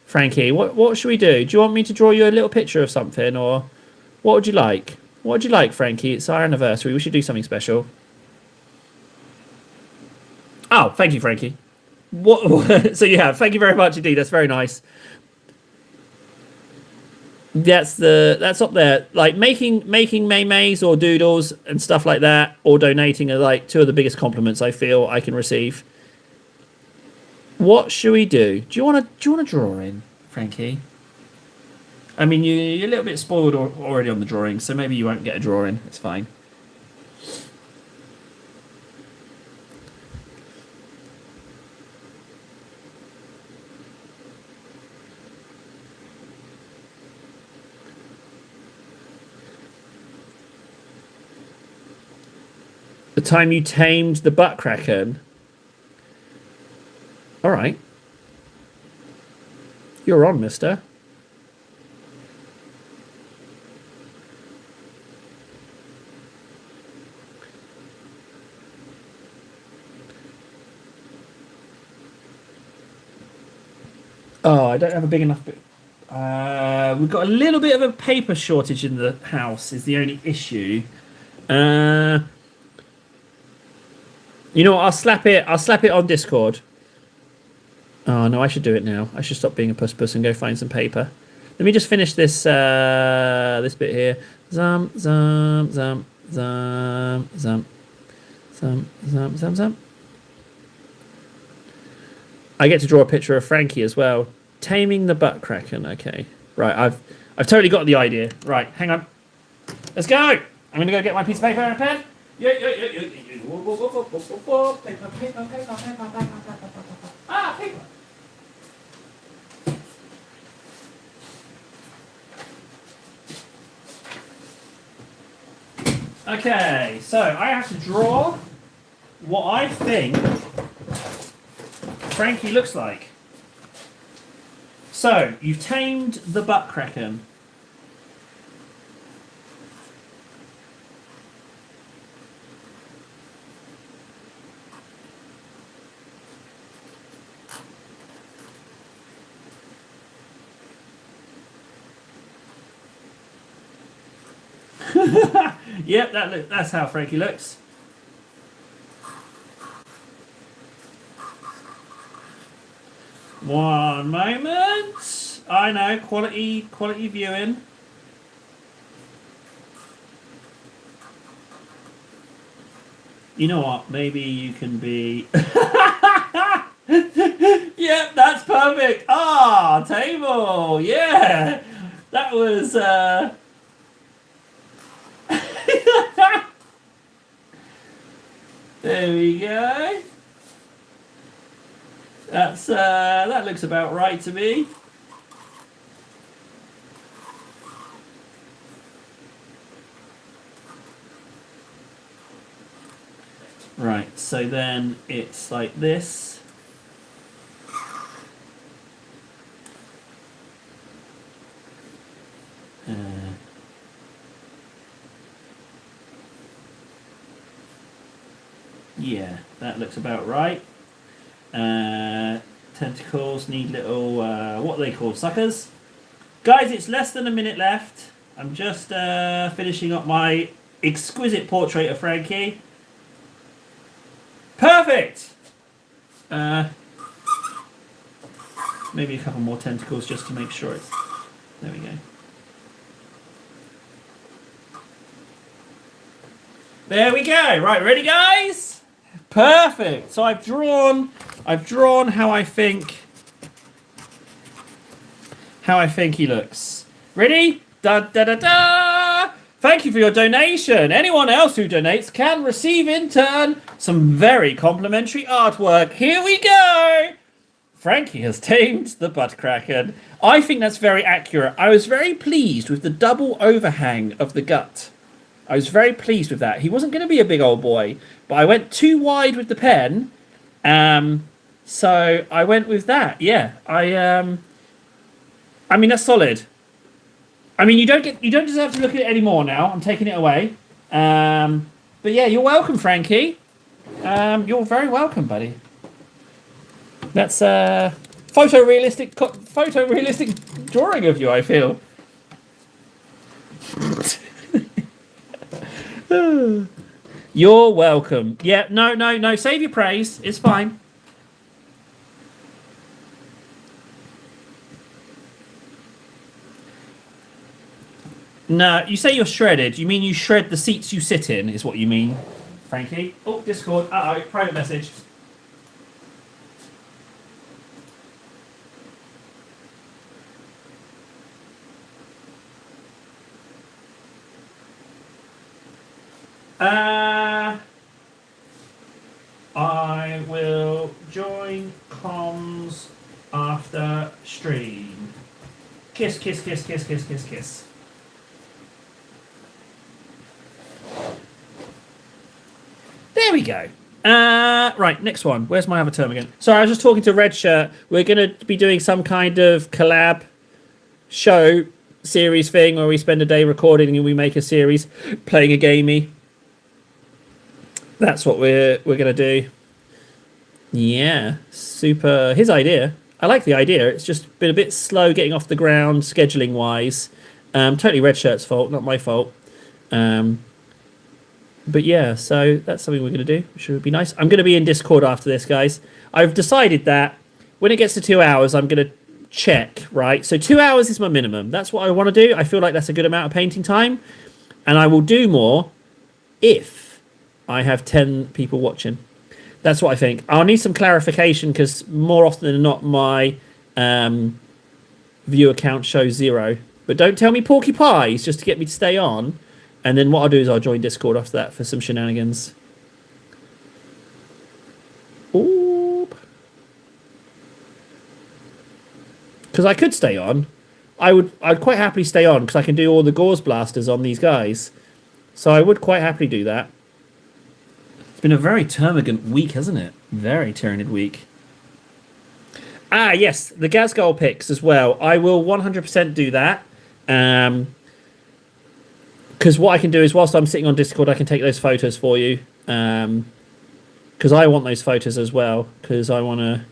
Frankie? What should we do? Do you want me to draw you a little picture of something? Or what would you like? What would you like, Frankie? It's our anniversary. We should do something special. Oh, thank you, Frankie. What? So you have. Thank you very much indeed. That's very nice. That's up there. Like making maymays or doodles and stuff like that, or donating are like two of the biggest compliments I feel I can receive. What should we do? Do you want to draw in, Frankie? I mean, you're a little bit spoiled already on the drawing, so maybe you won't get a drawing. It's fine. The time you tamed the butt kraken. All right. You're on, mister. Oh, I don't have a big enough bit. We've got a little bit of a paper shortage in the house is the only issue. You know what? I'll slap it on Discord. Oh no, I should do it now. I should stop being a puss and go find some paper. Let me just finish this this bit here. Zum, zum, zum, zum, zum, zum, zum, zum, zum. I get to draw a picture of Frankie as well. Taming the butt kraken. Okay, right. I've totally got the idea. Right, hang on. Let's go. I'm gonna go get my piece of paper and a pen. Yeah. Paper. Ah, paper. Okay, so I have to draw what I think Frankie looks like. So, you've tamed the butt kraken. Yep, that's how Frankie looks. One moment. I know, quality viewing. You know what? Maybe you can be. Yep, that's perfect. Ah, table. Yeah, that was. There we go. That looks about right to me. Right, so then it's like this. Yeah, that looks about right. Tentacles need little, what are they called? Suckers? Guys, it's less than a minute left. I'm just finishing up my exquisite portrait of Frankie. Perfect! Maybe a couple more tentacles just to make sure it's... There we go. There we go. Right, ready, guys? Perfect. So I've drawn how I think he looks. Ready? Da da da da. Thank you for your donation. Anyone else who donates can receive in turn some very complimentary artwork. Here we go. Frankie has tamed the butt kraken. I think that's very accurate. I was very pleased with the double overhang of the gut. I was very pleased with that. He wasn't going to be a big old boy, but I went too wide with the pen. So I went with that. Yeah, I mean, that's solid. I mean, you don't deserve to look at it anymore now. I'm taking it away. But yeah, you're welcome, Frankie. You're very welcome, buddy. That's photorealistic drawing of you, I feel. You're welcome. Yeah, no. Save your praise. It's fine. No, you say you're shredded. You mean you shred the seats you sit in, is what you mean, Frankie. Oh, Discord. Uh-oh, private message. I will join comms after stream. Kiss, kiss, kiss, kiss, kiss, kiss, kiss. There we go. Right, next one. Where's my other term again? Sorry, I was just talking to Red Shirt. We're going to be doing some kind of collab show series thing where we spend a day recording and we make a series playing a gamey. That's what we're going to do. Yeah, super. His idea. I like the idea. It's just been a bit slow getting off the ground scheduling wise. Totally Red Shirt's fault, not my fault. But yeah, so that's something we're going to do, which would be nice. I'm going to be in Discord after this, guys. I've decided that when it gets to 2 hours, I'm going to check, right? So 2 hours is my minimum. That's what I want to do. I feel like that's a good amount of painting time. And I will do more if I have 10 people watching. That's what I think. I'll need some clarification because more often than not, my view account shows 0. But don't tell me Porky Pies just to get me to stay on. And then what I'll do is I'll join Discord after that for some shenanigans. Oop. Because I could stay on. I'd quite happily stay on because I can do all the Gauze Blasters on these guys. So I would quite happily do that. It's been a very termagant week, hasn't it? Very Tyranid week. Ah, yes, the Ghazghkull picks as well. I will 100% do that. Because what I can do is, whilst I'm sitting on Discord, I can take those photos for you. Because I want those photos as well. Because I want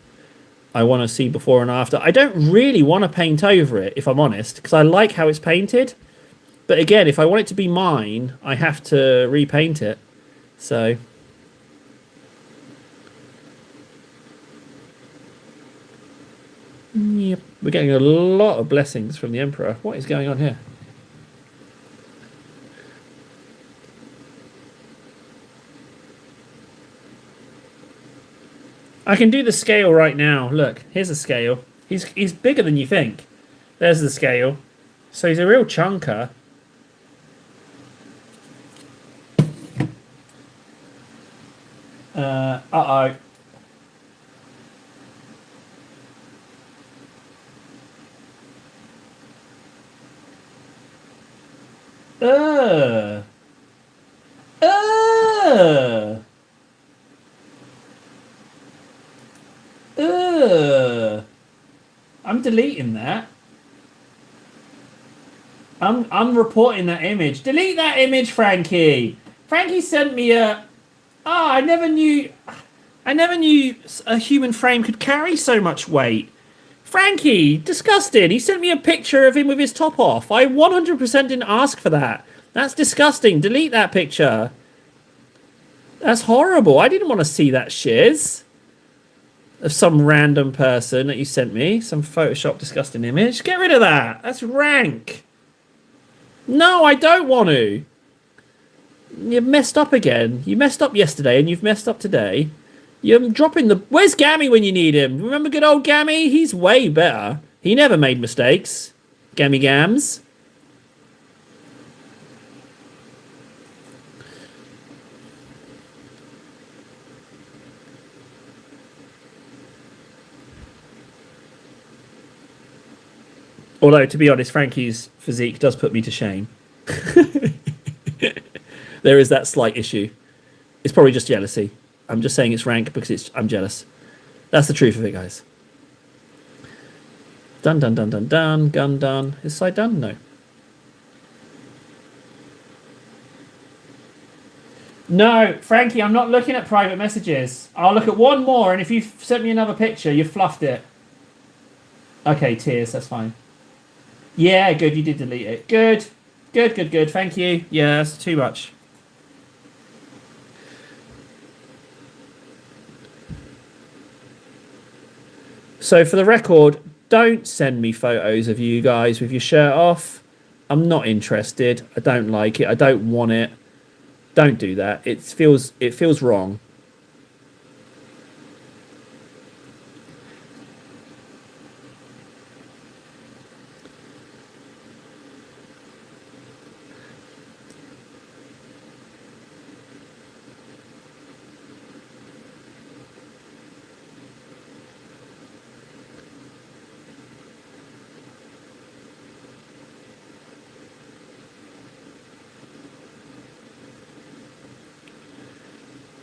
to see before and after. I don't really want to paint over it, if I'm honest. Because I like how it's painted. But again, if I want it to be mine, I have to repaint it. So... Yep, we're getting a lot of blessings from the Emperor. What is going on here? I can do the scale right now. Look, here's the scale. He's bigger than you think. There's the scale. So he's a real chunker. Uh-oh. Uh. Uh. I'm deleting that. I'm reporting that image. Delete that image, Frankie. Frankie sent me a. Oh, I never knew a human frame could carry so much weight. Frankie, disgusting. He sent me a picture of him with his top off. I 100% didn't ask for that. That's disgusting. Delete that picture. That's horrible. I didn't want to see that shiz of some random person that you sent me. Some Photoshop disgusting image. Get rid of that. That's rank. No, I don't want to. You messed up again. You messed up yesterday and you've messed up today. You're dropping the... Where's Gammy when you need him? Remember good old Gammy? He's way better. He never made mistakes. Gammy Gams. Although, to be honest, Frankie's physique does put me to shame. There is that slight issue. It's probably just jealousy. I'm just saying it's rank because I'm jealous. That's the truth of it, guys. Dun dun dun dun dun. Gun done. Is side done? No. No, Frankie, I'm not looking at private messages. I'll look at one more, and if you've sent me another picture, you've fluffed it. Okay, tears, that's fine. Yeah, good, you did delete it. Good. Good, good, good. Thank you. Yeah, that's too much. So for the record, don't send me photos of you guys with your shirt off. I'm not interested. I don't like it. I don't want it. Don't do that. It feels wrong.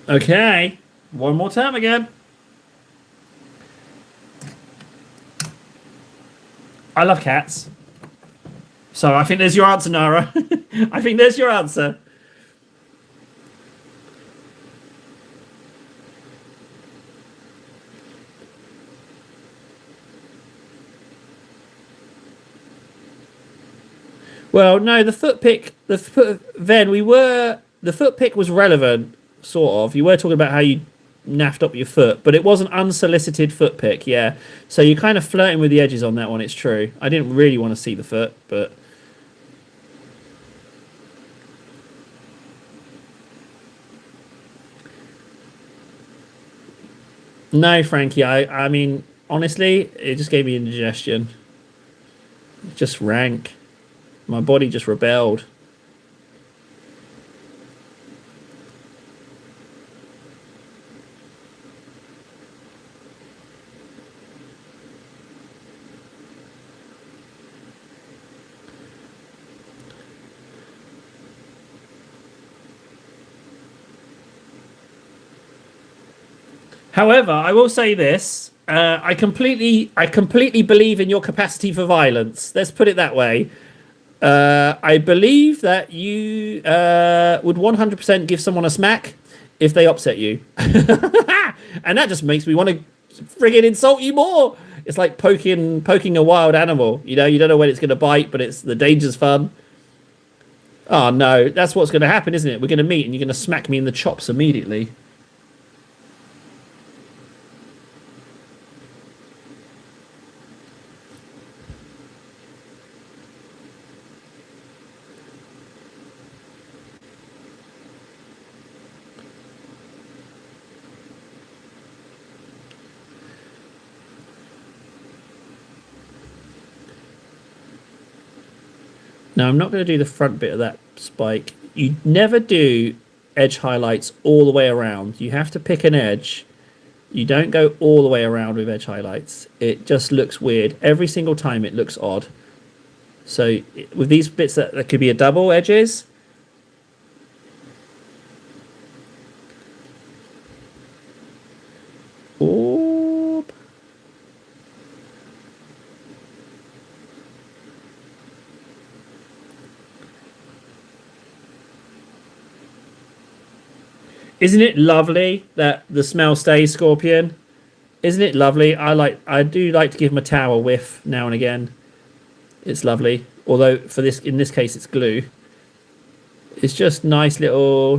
Okay. One more time again. I love cats. So I think there's your answer, Nara. I think there's your answer. Well, no, the foot pick, the foot pick was relevant, sort of. You were talking about how you naffed up your foot, but it was an unsolicited foot pick, yeah. So you're kind of flirting with the edges on that one, it's true. I didn't really want to see the foot, but... No, Frankie. I mean, honestly, it just gave me indigestion. Just rank. My body just rebelled. However, I will say this: I completely believe in your capacity for violence. Let's put it that way. I believe that you would 100% give someone a smack if they upset you, and that just makes me want to friggin' insult you more. It's like poking a wild animal. You know, you don't know when it's going to bite, but it's the danger's fun. Oh no, that's what's going to happen, isn't it? We're going to meet, and you're going to smack me in the chops immediately. Now, I'm not going to do the front bit of that spike. You never do edge highlights all the way around. You have to pick an edge. You don't go all the way around with edge highlights. It just looks weird. Every single time it looks odd. So with these bits that could be a double edges. Oh, isn't it lovely that the smell stays, Scorpion? Isn't it lovely? I do like to give my towel a whiff now and again. It's lovely. Although for this in this case it's glue. It's just nice little.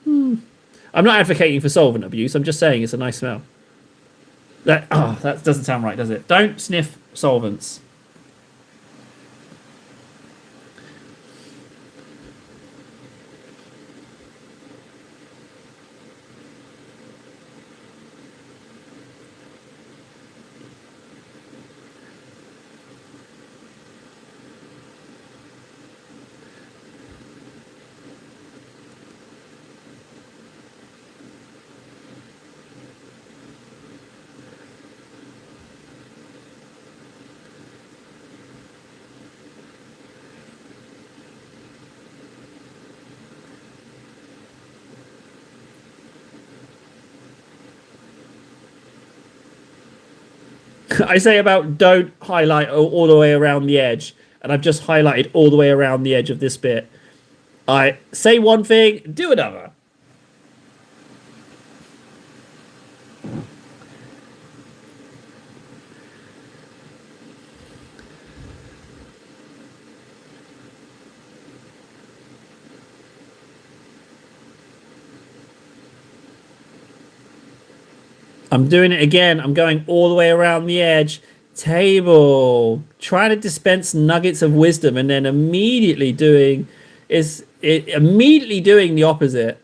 I'm not advocating for solvent abuse. I'm just saying it's a nice smell. That doesn't sound right, does it? Don't sniff solvents. I say about don't highlight all the way around the edge, and I've just highlighted all the way around the edge of this bit. I say one thing, do another. I'm doing it again. I'm going all the way around the edge. Table. Trying to dispense nuggets of wisdom and then immediately doing the opposite.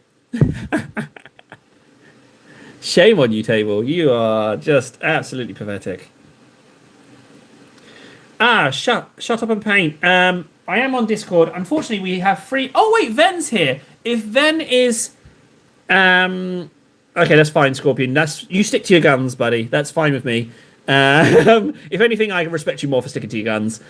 Shame on you, Table. You are just absolutely pathetic. Shut up and paint. I am on Discord. Unfortunately, we have free. Oh wait, Ven's here. If Ven is um okay, that's fine, Scorpion. That's you stick to your guns, buddy. That's fine with me. If anything, I respect you more for sticking to your guns.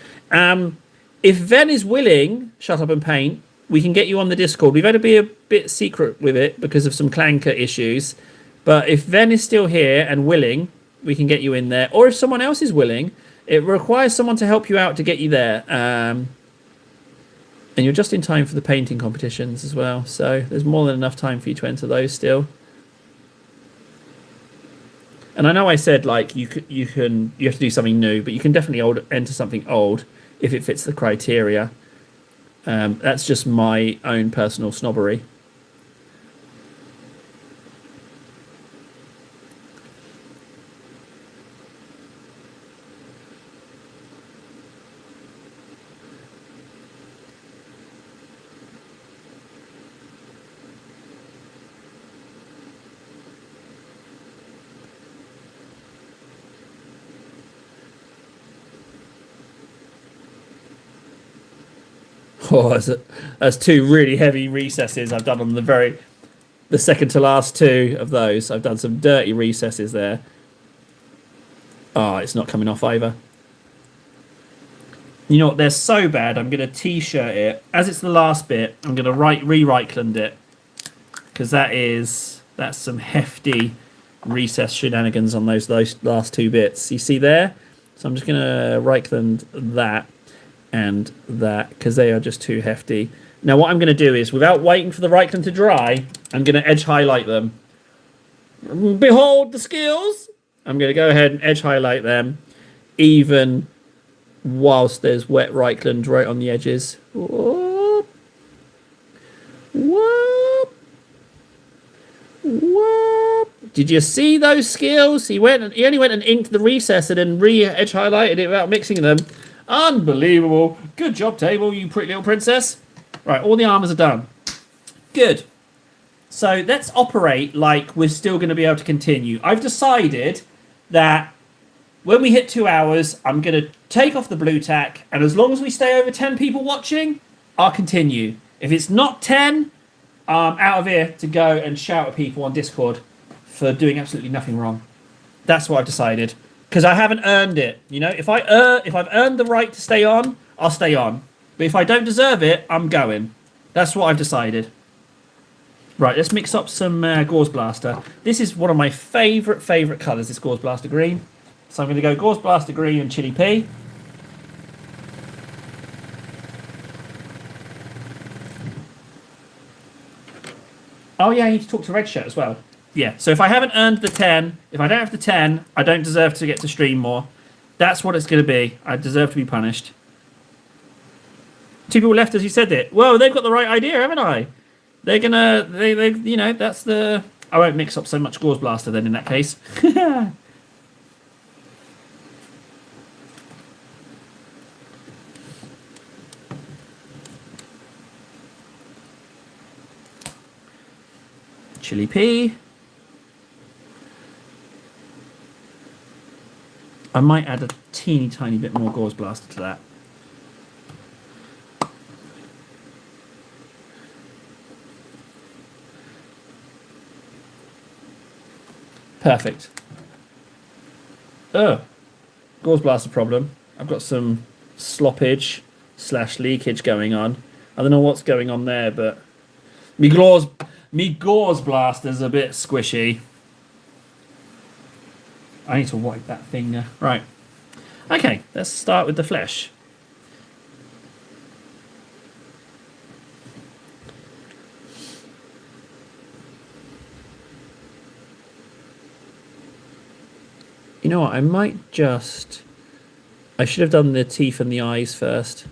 If Ven is willing, shut up and paint. We can get you on the Discord. We've had to be a bit secret with it because of some clanker issues. But if Ven is still here and willing, we can get you in there. Or if someone else is willing, it requires someone to help you out to get you there. And you're just in time for the painting competitions as well. So there's more than enough time for you to enter those still. And I know I said like you have to do something new, but you can definitely enter something old if it fits the criteria. That's just my own personal snobbery. Oh, that's two really heavy recesses I've done on the second to last two of those. I've done some dirty recesses there. Oh, it's not coming off either. You know what? They're so bad. I'm going to t-shirt it. As it's the last bit, I'm going to re-Reichland it. Because that's some hefty recess shenanigans on those last two bits. You see there? So I'm just going to Reichland that and that because they are just too hefty. Now what I'm going to do is, without waiting for the Reichland to dry, I'm going to edge highlight them. Behold the skills! I'm going to go ahead and edge highlight them, even whilst there's wet Reichland right on the edges. Whoop. Whoop. Whoop. Did you see those skills? He only went and inked the recess and then re-edge highlighted it without mixing them. Unbelievable. Good job, Table, you pretty little princess. Right, all the armours are done. Good. So let's operate like we're still going to be able to continue. I've decided that when we hit 2 hours, I'm going to take off the blue tack, and as long as we stay over 10 people watching, I'll continue. If it's not 10, I'm out of here to go and shout at people on Discord for doing absolutely nothing wrong. That's what I've decided. Because I haven't earned it. You know, if I've earned the right to stay on, I'll stay on. But if I don't deserve it, I'm going. That's what I've decided. Right, let's mix up some Gauze Blaster. This is one of my favourite colours, this Gauze Blaster green. So I'm going to go Gauze Blaster green and Chili Pea. Oh yeah, I need to talk to Red Shirt as well. Yeah, so if I haven't earned the 10, if I don't have the 10, I don't deserve to get to stream more. That's what it's going to be. I deserve to be punished. 2 people left as you said it. Whoa, they've got the right idea, haven't I? They're gonna, you know, that's the... I won't mix up so much Gauze Blaster then in that case. Chili Pea. I might add a teeny tiny bit more Gauze Blaster to that. Perfect. Oh, Gauze Blaster problem. I've got some sloppage / leakage going on. I don't know what's going on there, but me Gauze Blaster's a bit squishy. I need to wipe that finger. Right. Okay, let's start with the flesh. You know what, I should have done the teeth and the eyes first.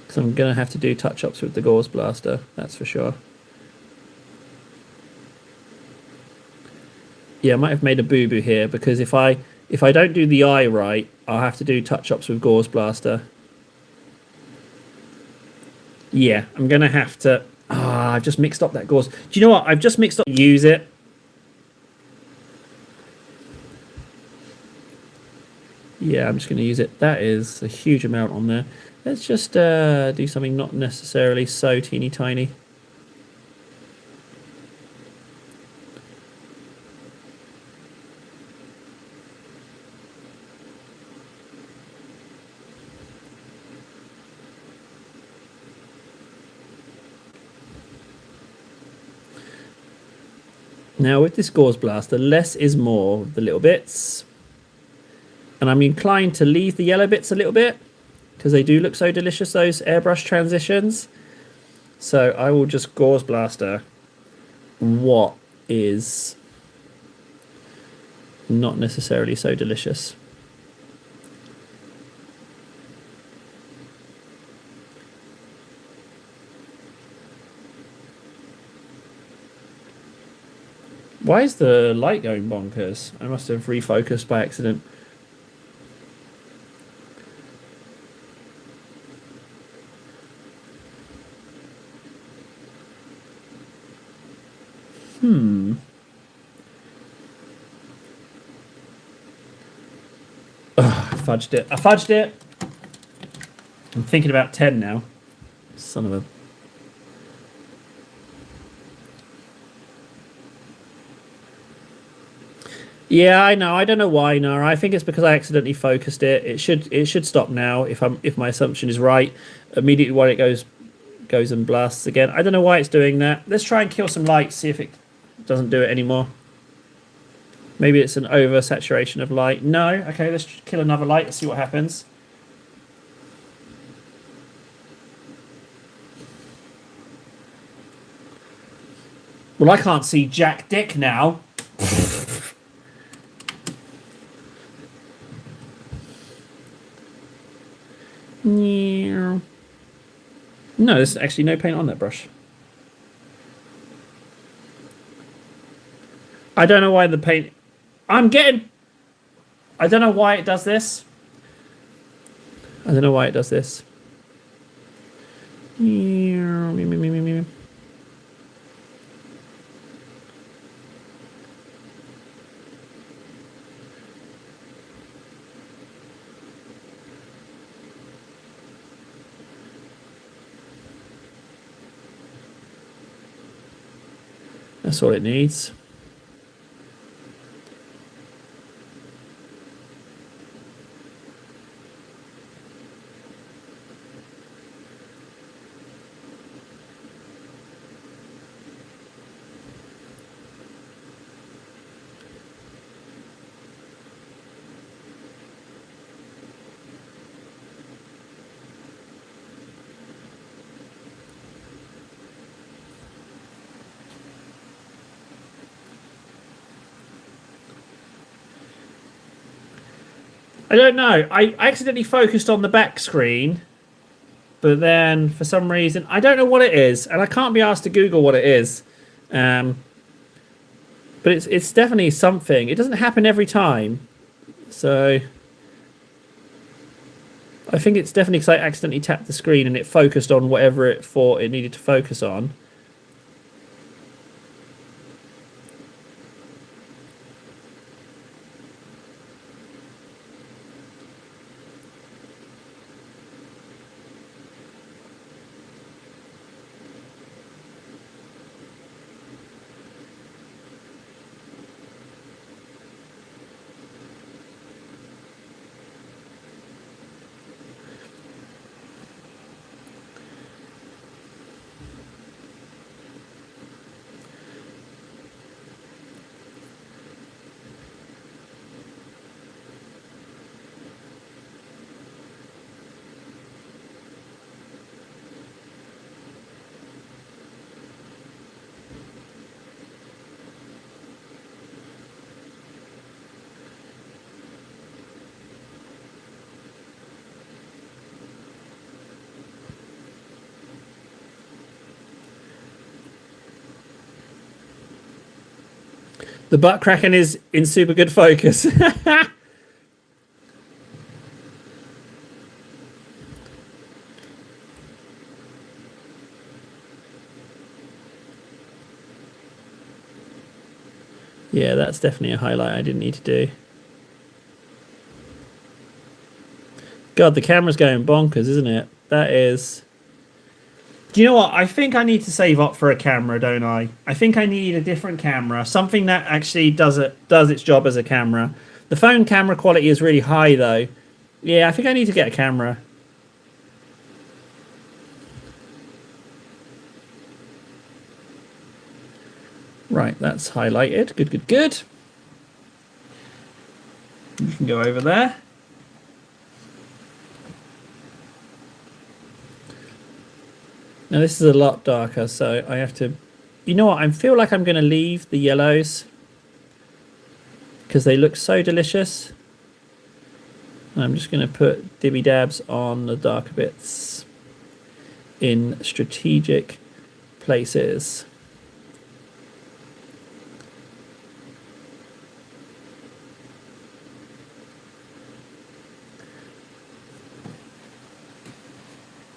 Because I'm going to have to do touch-ups with the Gauze Blaster, that's for sure. Yeah, I might have made a boo-boo here, because if I don't do the eye right, I'll have to do touch-ups with Gauze Blaster. Yeah, I'm going to have to... I've just mixed up that gauze. Do you know what? I've just mixed up... Use it. Yeah, I'm just going to use it. That is a huge amount on there. Let's just do something not necessarily so teeny tiny. Now with this Gauze Blaster, less is more of the little bits. And I'm inclined to leave the yellow bits a little bit because they do look so delicious, those airbrush transitions. So I will just Gauze Blaster what is not necessarily so delicious. Why is the light going bonkers? I must have refocused by accident. Ugh, I fudged it. I'm thinking about 10 now. Son of a... Yeah, I know. I don't know why, Nara. I think it's because I accidentally focused it. It should stop now if my assumption is right. Immediately when it goes and blasts again. I don't know why it's doing that. Let's try and kill some light, see if it doesn't do it anymore. Maybe it's an oversaturation of light. No. Okay, let's kill another light and see what happens. Well, I can't see Jack Dick now. No, there's actually no paint on that brush. I don't know why the paint... I don't know why it does this. I don't know why it does this. That's all it needs. I don't know. I accidentally focused on the back screen, but then for some reason I don't know what it is, and I can't be asked to Google what it is. But it's definitely something. It doesn't happen every time, so I think it's definitely because I accidentally tapped the screen and it focused on whatever it thought it needed to focus on. The butt cracking is in super good focus. Yeah, that's definitely a highlight I didn't need to do. God, the camera's going bonkers, isn't it? That is... Do you know what? I think I need to save up for a camera, don't I? I think I need a different camera. Something that actually does its job as a camera. The phone camera quality is really high, though. Yeah, I think I need to get a camera. Right, that's highlighted. Good, good, good. You can go over there. Now this is a lot darker, so I have to... You know what? I feel like I'm going to leave the yellows because they look so delicious. I'm just going to put dibby dabs on the darker bits in strategic places.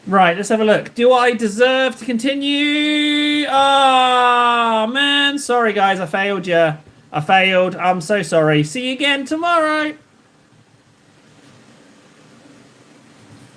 Right, let's have a look. Do I deserve to continue? Oh, man. Sorry, guys. I failed you. I failed. I'm so sorry. See you again tomorrow.